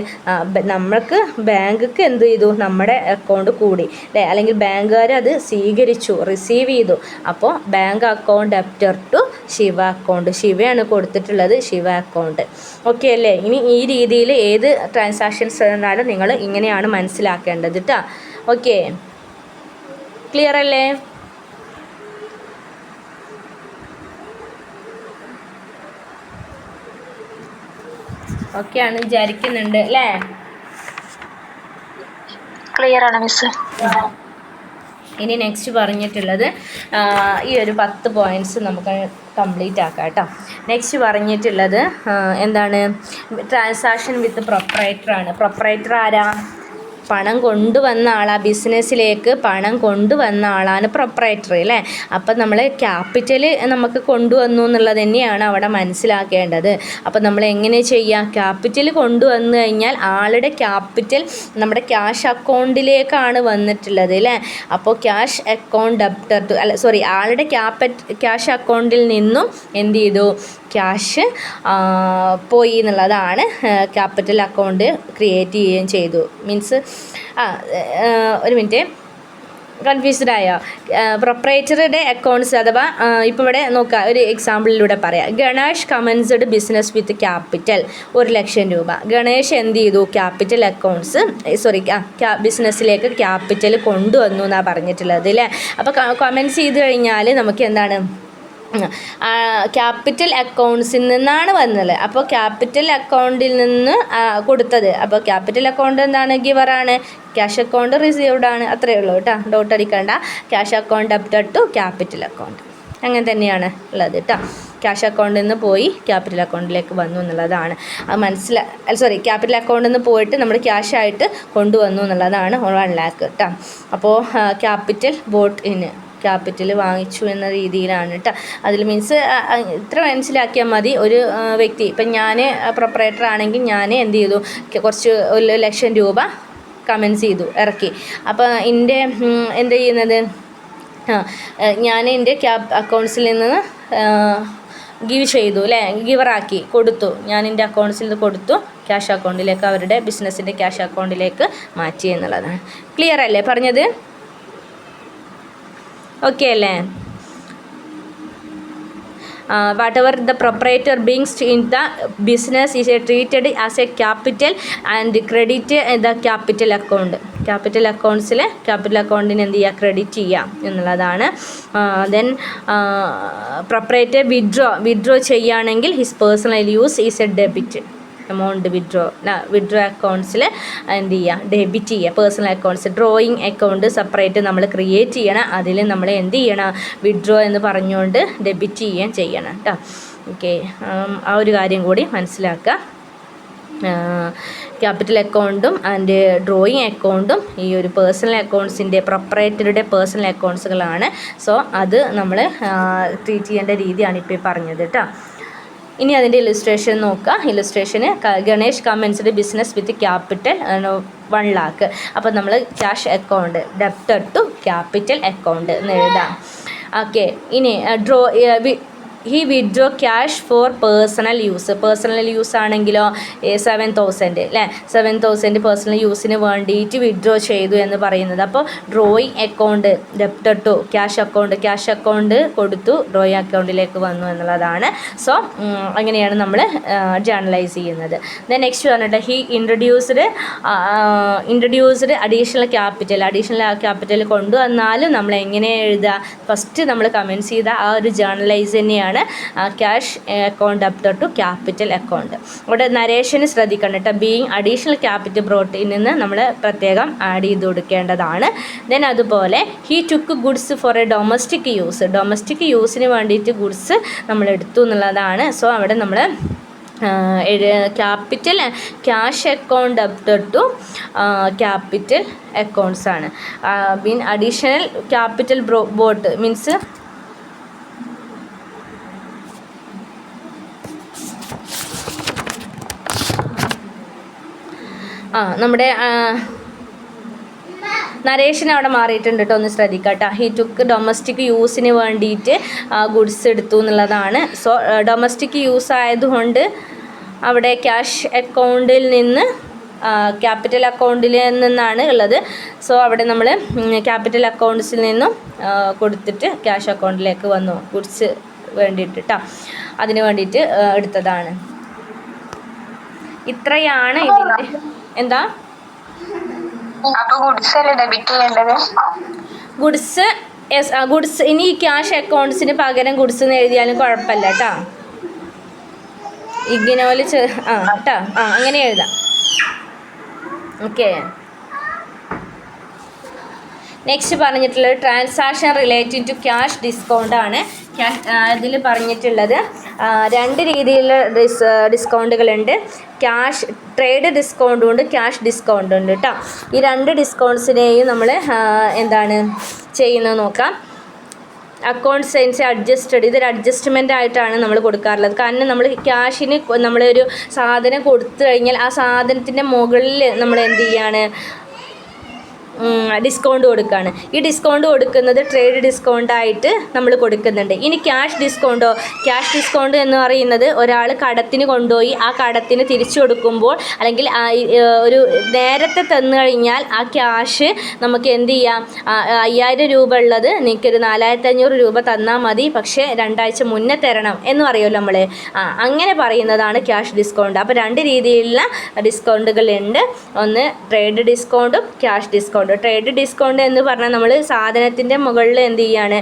നമ്മൾക്ക് ബാങ്ക്ക്ക് എന്ത് ചെയ്തു, നമ്മുടെ അക്കൗണ്ട് കൂടി അല്ലേ, അല്ലെങ്കിൽ ബാങ്കുകാർ അത് സ്വീകരിച്ചു, റിസീവ് ചെയ്തു. അപ്പോൾ bank account debtor to Shiva account, ശിവയാണ് കൊടുത്തിട്ടുള്ളത്, ശിവ അക്കൗണ്ട്. ഓക്കെ അല്ലേ. ഇനി ഈ രീതിയിൽ ഏത് ട്രാൻസാക്ഷൻസ് എന്നാലും നിങ്ങൾ ഇങ്ങനെയാണ് മനസ്സിലാക്കേണ്ടത് കേട്ടോ. ഓക്കെ, ക്ലിയർ അല്ലേ? ഓക്കെ ആണ് വിചാരിക്കുന്നുണ്ട് അല്ലേ? ക്ലിയർ ആണ് മിസ്. ഇനി നെക്സ്റ്റ് പറഞ്ഞിട്ടുള്ളത് ഈ ഒരു 10 പോയിൻറ്റ്സ് നമുക്ക് കംപ്ലീറ്റ് ആക്കാം കേട്ടോ. നെക്സ്റ്റ് പറഞ്ഞിട്ടുള്ളത് എന്താണ്, ട്രാൻസാക്ഷൻ വിത്ത് പ്രൊപ്പറേറ്റർ ആണ്. പ്രൊപ്പറേറ്റർ ആരാ? പണം കൊണ്ടുവന്ന ആളാണ്, ബിസിനസ്സിലേക്ക് പണം കൊണ്ടുവന്ന ആളാണ് പ്രൊപ്പറേറ്റർ അല്ലേ. അപ്പം നമ്മൾ ക്യാപിറ്റൽ നമുക്ക് കൊണ്ടുവന്നു എന്നുള്ളത് തന്നെയാണ് അവിടെ മനസ്സിലാക്കേണ്ടത്. അപ്പം നമ്മൾ എങ്ങനെ ചെയ്യുക, ക്യാപിറ്റൽ കൊണ്ടുവന്നു കഴിഞ്ഞാൽ ആളുടെ ക്യാപിറ്റൽ നമ്മുടെ ക്യാഷ് അക്കൗണ്ടിലേക്കാണ് വന്നിട്ടുള്ളത് അല്ലേ. അപ്പോൾ ക്യാഷ് അക്കൗണ്ട് ഡെപ്റ്റർ ടു ആളുടെ ക്യാഷ് അക്കൗണ്ടിൽ നിന്നും എന്ത് ചെയ്തു, ക്യാഷ് പോയി എന്നുള്ളതാണ്. ക്യാപിറ്റൽ അക്കൗണ്ട് ക്രിയേറ്റ് ചെയ്യുകയും ചെയ്തു. മീൻസ് ഒരു മിനിറ്റ്, കൺഫ്യൂസ്ഡ് ആയോ? പ്രൊപ്പറേറ്ററുടെ അക്കൗണ്ട്സ് അഥവാ ഇപ്പോൾ ഇവിടെ നോക്കുക, ഒരു എക്സാമ്പിളിലൂടെ പറയാം. Ganesh commenced business with capital 1,00,000 രൂപ. ഗണേഷ് എന്ത് ചെയ്തു, ക്യാപിറ്റൽ അക്കൗണ്ട്സ് ബിസിനസ്സിലേക്ക് ക്യാപിറ്റൽ കൊണ്ടുവന്നു എന്നാണ് പറഞ്ഞിട്ടുള്ളത് അല്ലേ. അപ്പോൾ കമൻസ് ചെയ്ത് കഴിഞ്ഞാൽ നമുക്ക് എന്താണ്, ക്യാപിറ്റൽ അക്കൗണ്ട്സിൽ നിന്നാണ് വന്നത്. അപ്പോൾ ക്യാപിറ്റൽ അക്കൗണ്ടിൽ നിന്ന് കൊടുത്തത്, അപ്പോൾ ക്യാപിറ്റൽ അക്കൗണ്ട് എന്താണ്, ഗിവറാണ്. ക്യാഷ് അക്കൗണ്ട് റിസീവ്ഡ് ആണ്. അത്രയേ ഉള്ളൂ കേട്ടോ, ഡോട്ട് അടിക്കേണ്ട. Cash account debtor to capital account, അങ്ങനെ തന്നെയാണ് ഉള്ളത് കേട്ടോ. ക്യാഷ് അക്കൗണ്ടിൽ നിന്ന് പോയി ക്യാപിറ്റൽ അക്കൗണ്ടിലേക്ക് വന്നു എന്നുള്ളതാണ്. അത് ക്യാപിറ്റൽ അക്കൗണ്ടിൽ നിന്ന് പോയിട്ട് നമ്മൾ ക്യാഷ് ആയിട്ട് കൊണ്ടുവന്നു എന്നുള്ളതാണ് 1 lakh കേട്ടോ. അപ്പോൾ ക്യാപിറ്റൽ ബോട്ട് ഇൻ, ക്യാപിറ്റൽ വാങ്ങിച്ചു എന്ന രീതിയിലാണ് കേട്ടോ. അതിൽ മീൻസ് ഇത്ര മനസ്സിലാക്കിയാൽ മതി. ഒരു വ്യക്തി, ഇപ്പം ഞാൻ പ്രൊപ്പറേറ്റർ ആണെങ്കിൽ ഞാൻ എന്ത് ചെയ്തു, കുറച്ച് 1,00,000 രൂപ കമൻസ് ചെയ്തു, ഇറക്കി. അപ്പോൾ എൻ്റെ എന്ത് ചെയ്യുന്നത്, ഞാൻ എൻ്റെ അക്കൗണ്ട്സിൽ നിന്ന് ഗിവ് ചെയ്തു അല്ലേ, ഗിവറാക്കി കൊടുത്തു. ഞാൻ എൻ്റെ അക്കൗണ്ട്സിൽ നിന്ന് കൊടുത്തു, ക്യാഷ് അക്കൗണ്ടിലേക്ക്, അവരുടെ ബിസിനസ്സിൻ്റെ ക്യാഷ് അക്കൗണ്ടിലേക്ക് മാറ്റി എന്നുള്ളതാണ്. ക്ലിയർ അല്ലേ പറഞ്ഞത്? ഓക്കെ അല്ലേ? whatever the proprietor brings in the business is treated as a capital and credit the capital account. Capital അക്കൗണ്ട്സിൽ ക്യാപിറ്റൽ അക്കൗണ്ടിന് എന്ത് ചെയ്യുക, ക്രെഡിറ്റ് ചെയ്യുക എന്നുള്ളതാണ്. ദെൻ പ്രൊപ്പറേറ്റർ വിഡ്രോ ചെയ്യുകയാണെങ്കിൽ his personal use is a debit. Amount withdraw അക്കൗണ്ട്സിൽ എന്ത് ചെയ്യുക, ഡെബിറ്റ് ചെയ്യുക. Personal accounts, drawing account separate നമ്മൾ ക്രിയേറ്റ് ചെയ്യണം. അതിൽ നമ്മൾ എന്ത് ചെയ്യണം, വിഡ്രോ എന്ന് പറഞ്ഞുകൊണ്ട് ഡെബിറ്റ് ചെയ്യുകയും ചെയ്യണം കേട്ടോ. ഓക്കെ, ആ ഒരു കാര്യം കൂടി മനസ്സിലാക്കുക. ക്യാപിറ്റൽ അക്കൗണ്ടും ആൻഡ് ഡ്രോയിങ് അക്കൗണ്ടും ഈ ഒരു പേഴ്സണൽ അക്കൗണ്ട്സിൻ്റെ പ്രൊപ്പറേറ്ററുടെ പേഴ്സണൽ അക്കൗണ്ട്സുകളാണ്. സോ അത് നമ്മൾ ട്രീറ്റ് ചെയ്യേണ്ട രീതിയാണ് ഇപ്പോൾ പറഞ്ഞത് കേട്ടോ. ഇനി അതിൻ്റെ ഇല്ലുസ്ട്രേഷൻ നോക്കുക. ഇല്ലുസ്ട്രേഷന് Ganesh commenced business with capital 1 lakh. അപ്പോൾ നമ്മൾ cash account debtor to capital account എന്ന് എഴുതാം. ഓക്കെ, ഇനി he withdraw cash for personal use. Personal use ആണെങ്കിലോ 7,000 അല്ലേ, 7,000 പേഴ്സണൽ യൂസിന് വേണ്ടിയിട്ട് വിഡ്രോ ചെയ്തു എന്ന് പറയുന്നത്. അപ്പോൾ drawing account debtor to cash account കൊടുത്തു, ഡ്രോയിങ് അക്കൗണ്ടിലേക്ക് വന്നു എന്നുള്ളതാണ്. സോ അങ്ങനെയാണ് നമ്മൾ ജേർണലൈസ് ചെയ്യുന്നത്. ദെൻ നെക്സ്റ്റ് പറഞ്ഞിട്ട് ഹി ഇൻട്രൊഡ്യൂസ്ഡ് അഡീഷണൽ ക്യാപിറ്റൽ കൊണ്ടുവന്നാലും നമ്മൾ എങ്ങനെ എഴുതുക, ഫസ്റ്റ് നമ്മൾ കമൻസ് ചെയ്ത ആ ഒരു ജേർണലൈസ് തന്നെയാണ് cash account debtor to capital account. ഇവിടെ നരേഷന് ശ്രദ്ധിക്കണം കേട്ടോ. ബീയിങ് അഡീഷണൽ ക്യാപിറ്റൽ ബ്രോട്ട് നിന്ന് നമ്മൾ പ്രത്യേകം ആഡ് ചെയ്ത് കൊടുക്കേണ്ടതാണ്. ദെൻ അതുപോലെ he took goods for a domestic യൂസിന് വേണ്ടിയിട്ട് ഗുഡ്സ് നമ്മൾ എടുത്തു എന്നുള്ളതാണ്. സോ അവിടെ നമ്മൾ capital cash account debtor to capital accounts ആണ്. Mean additional capital bought means നമ്മുടെ നരേഷൻ അവിടെ മാറിയിട്ടുണ്ട് കേട്ടോ, ഒന്ന് ശ്രദ്ധിക്കുക കേട്ടോ. ഹി ടുക്ക് ഡൊമസ്റ്റിക് യൂസിന് വേണ്ടിയിട്ട് ഗുഡ്സ് എടുത്തു എന്നുള്ളതാണ്. സോ ഡൊമസ്റ്റിക് യൂസ് ആയതുകൊണ്ട് അവിടെ ക്യാഷ് അക്കൗണ്ടിൽ നിന്ന് ക്യാപിറ്റൽ അക്കൗണ്ടിൽ നിന്നാണ് ഉള്ളത്. സോ അവിടെ നമ്മൾ ക്യാപിറ്റൽ അക്കൗണ്ട്സിൽ നിന്നും കൊടുത്തിട്ട് ക്യാഷ് അക്കൗണ്ടിലേക്ക് വന്നു, ഗുഡ്സ് വേണ്ടിയിട്ട് കേട്ടോ, അതിന് വേണ്ടിയിട്ട് എടുത്തതാണ്. ഇത്രയാണ് ഇതിൻ്റെ എന്താ ഗുഡ്സ്. ഗുഡ്സ് ഇനി ക്യാഷ് അക്കൗണ്ട്സിന് പകരം ഗുഡ്സ് എന്ന് എഴുതിയാലും കുഴപ്പമില്ല കേട്ടോ. ഇഗ്നോയിൽ കേട്ടോ, അങ്ങനെ എഴുതാം. ഓക്കെ. നെക്സ്റ്റ് പറഞ്ഞിട്ടുള്ളത് transaction related to cash discount ആണ്. ഇതിൽ പറഞ്ഞിട്ടുള്ളത് 2 രീതിയിലുള്ള ഡിസ്കൗണ്ടുകളുണ്ട്. ക്യാഷ് ട്രേഡ് ഡിസ്കൗണ്ടും ഉണ്ട്, ക്യാഷ് ഡിസ്കൗണ്ടും ഉണ്ട് കേട്ടോ. ഈ 2 ഡിസ്കൗണ്ട്സിനെയും നമ്മൾ എന്താണ് ചെയ്യുന്നത് നോക്കാം. അക്കൗണ്ട് സൈൻസ് അഡ്ജസ്റ്റഡ്, ഇതൊരു അഡ്ജസ്റ്റ്മെൻ്റ് ആയിട്ടാണ് നമ്മൾ കൊടുക്കാറുള്ളത്. കാരണം നമ്മൾ ക്യാഷിന് നമ്മളൊരു സാധനം കൊടുത്തു കഴിഞ്ഞാൽ ആ സാധനത്തിൻ്റെ മുകളിൽ നമ്മൾ എന്ത് ചെയ്യാണ്, ഡിസ്കൗണ്ട് കൊടുക്കുകയാണ്. ഈ ഡിസ്കൗണ്ട് കൊടുക്കുന്നത് ട്രേഡ് ഡിസ്കൗണ്ടായിട്ട് നമ്മൾ കൊടുക്കുന്നുണ്ട്. ഇനി ക്യാഷ് ഡിസ്കൗണ്ട് എന്ന് പറയുന്നത് ഒരാൾ കടത്തിന് കൊണ്ടുപോയി ആ കടത്തിന് തിരിച്ചു കൊടുക്കുമ്പോൾ, അല്ലെങ്കിൽ ഒരു നേരത്തെ തന്നു കഴിഞ്ഞാൽ ആ ക്യാഷ് നമുക്ക് എന്ത് ചെയ്യാം, 5000 രൂപ ഉള്ളത് നിനക്കൊരു 4500 രൂപ തന്നാൽ മതി, പക്ഷേ 2 ആഴ്ച മുന്നേ തരണം എന്ന് പറയുമല്ലോ നമ്മൾ. അങ്ങനെ പറയുന്നതാണ് ക്യാഷ് ഡിസ്കൗണ്ട്. അപ്പോൾ 2 രീതിയിലുള്ള ഡിസ്കൗണ്ടുകളുണ്ട്. ഒന്ന് ട്രേഡ് ഡിസ്കൗണ്ടും ക്യാഷ് ഡിസ്കൗണ്ടും. ട്രേഡ് ഡിസ്കൗണ്ട് എന്ന് പറഞ്ഞാൽ നമ്മൾ സാധനത്തിൻ്റെ മുകളിൽ എന്ത് ചെയ്യാണ്,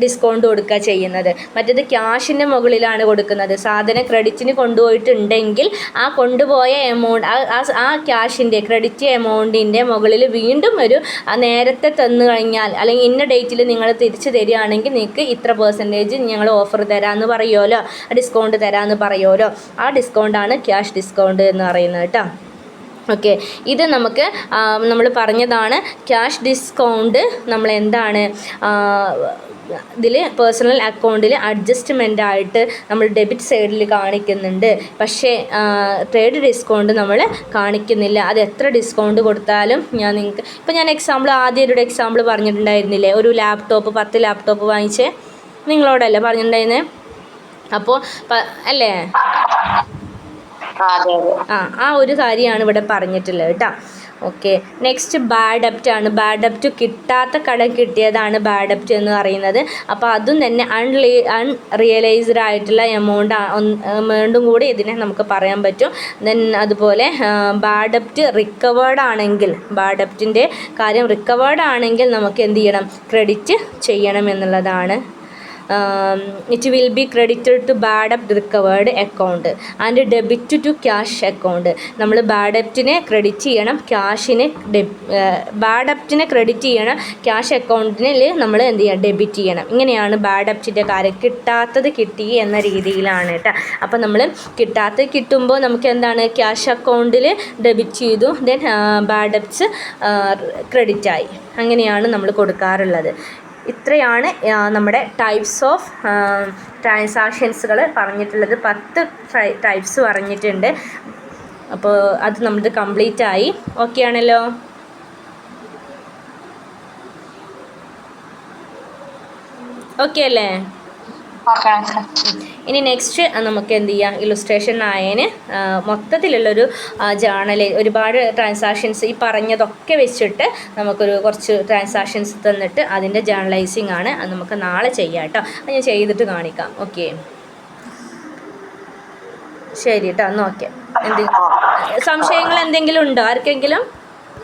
ഡിസ്കൗണ്ട് കൊടുക്കുക ചെയ്യുന്നത്. മറ്റേത് ക്യാഷിൻ്റെ മുകളിലാണ് കൊടുക്കുന്നത്. സാധനം ക്രെഡിറ്റിന് കൊണ്ടുപോയിട്ടുണ്ടെങ്കിൽ ആ കൊണ്ടുപോയ എമൗണ്ട്, ആ ക്യാഷിൻ്റെ ക്രെഡിറ്റ് എമൗണ്ടിൻ്റെ മുകളിൽ വീണ്ടും ഒരു നേരത്തെ തന്നു കഴിഞ്ഞാൽ, അല്ലെങ്കിൽ ഇന്ന ഡേറ്റിൽ നിങ്ങൾ തിരിച്ചു തരികയാണെങ്കിൽ നിങ്ങൾക്ക് ഇത്ര % ഞങ്ങൾ ഓഫർ തരാമെന്ന് പറയുമല്ലോ, ഡിസ്കൗണ്ട് തരാമെന്ന് പറയുമല്ലോ, ആ ഡിസ്കൗണ്ടാണ് ക്യാഷ് ഡിസ്കൗണ്ട് എന്ന് പറയുന്നത് കേട്ടോ. ഓക്കെ. ഇത് നമുക്ക് നമ്മൾ പറഞ്ഞതാണ്. ക്യാഷ് ഡിസ്കൗണ്ട് നമ്മൾ എന്താണ് ഇതിൽ പേഴ്സണൽ അക്കൗണ്ടിൽ അഡ്ജസ്റ്റ്മെൻ്റ് ആയിട്ട് നമ്മൾ ഡെബിറ്റ് സൈഡിൽ കാണിക്കുന്നുണ്ട്. പക്ഷേ ട്രേഡ് ഡിസ്കൗണ്ട് നമ്മൾ കാണിക്കുന്നില്ല. അത് എത്ര ഡിസ്കൗണ്ട് കൊടുത്താലും ഇപ്പം ഞാൻ ആദ്യം ഒരു എക്സാമ്പിൾ പറഞ്ഞിട്ടുണ്ടായിരുന്നില്ലേ, ഒരു ലാപ്ടോപ്പ് 10 ലാപ്ടോപ്പ് വാങ്ങിച്ചേ, നിങ്ങളോടല്ലേ പറഞ്ഞിട്ടുണ്ടായിരുന്നേ? അപ്പോൾ അല്ലേ, ആ ഒരു കാര്യമാണ് ഇവിടെ പറഞ്ഞിട്ടുള്ളത് കേട്ടോ. ഓക്കെ. നെക്സ്റ്റ് ബാഡ് ഡെപ്റ്റ് ആണ്. ബാഡ് ഡെപ്റ്റ് കിട്ടാത്ത കടം കിട്ടിയതാണ് ബാഡ് ഡെപ്റ്റ് എന്ന് പറയുന്നത്. അപ്പോൾ അതും തന്നെ അൺറിയലൈസ്ഡ് ആയിട്ടുള്ള എമൗണ്ടും കൂടി ഇതിനെ നമുക്ക് പറയാൻ പറ്റും. ദെൻ അതുപോലെ ബാഡ് ഡെപ്റ്റ് റിക്കവേർഡ് ആണെങ്കിൽ, ബാഡ് ഡെപ്റ്റിൻ്റെ കാര്യം റിക്കവേർഡ് ആണെങ്കിൽ നമുക്ക് എന്ത് ചെയ്യണം, ക്രെഡിറ്റ് ചെയ്യണം എന്നുള്ളതാണ്. It will be credited to bad ഡെപ്റ്റ് recovered account and debit to cash account. നമ്മൾ ബാഡ് ഡെപ്റ്റിനെ ക്രെഡിറ്റ് ചെയ്യണം, ബാഡ് ഡെപ്റ്റിനെ ക്രെഡിറ്റ് ചെയ്യണം, ക്യാഷ് അക്കൗണ്ടിൽ നമ്മൾ എന്ത് ചെയ്യണം, ഡെബിറ്റ് ചെയ്യണം. ഇങ്ങനെയാണ് ബാഡ് ഡെപ്റ്റിൻ്റെ കാര്യം. കിട്ടാത്തത് കിട്ടി എന്ന രീതിയിലാണ് കേട്ടോ. അപ്പോൾ നമ്മൾ കിട്ടാത്തത് കിട്ടുമ്പോൾ നമുക്ക് എന്താണ്, ക്യാഷ് അക്കൗണ്ടിൽ ഡെബിറ്റ് ചെയ്തു, ദെൻ ബാഡ് ഡെപ്റ്റ്സ് ക്രെഡിറ്റായി. അങ്ങനെയാണ് നമ്മൾ കൊടുക്കാറുള്ളത്. ഇത്രയാണ് നമ്മുടെ ടൈപ്സ് ഓഫ് ട്രാൻസാക്ഷൻസുകൾ പറഞ്ഞിട്ടുള്ളത്. 10 ടൈപ്സ് പറഞ്ഞിട്ടുണ്ട്. അപ്പോൾ അത് നമ്മുടെ കംപ്ലീറ്റ് ആയി. ഓക്കെ ആണല്ലോ. ഓക്കെ അല്ലേ? ഇനി നെക്സ്റ്റ് നമുക്ക് എന്ത് ചെയ്യാം, ഇലുസ്ട്രേഷൻ ആയതിന് മൊത്തത്തിലുള്ളൊരു ജേണൽ, ഒരുപാട് ട്രാൻസാക്ഷൻസ് ഈ പറഞ്ഞതൊക്കെ വെച്ചിട്ട് നമുക്കൊരു കുറച്ച് ട്രാൻസാക്ഷൻസ് തന്നിട്ട് അതിൻ്റെ ജേണലൈസിങ് ആണ്. അത് നമുക്ക് നാളെ ചെയ്യാം കേട്ടോ. അത് ഞാൻ ചെയ്തിട്ട് കാണിക്കാം. ഓക്കെ, ശരി കേട്ടോ. എന്നാൽ ഓക്കെ. സംശയങ്ങൾ എന്തെങ്കിലും ഉണ്ടോ ആർക്കെങ്കിലും?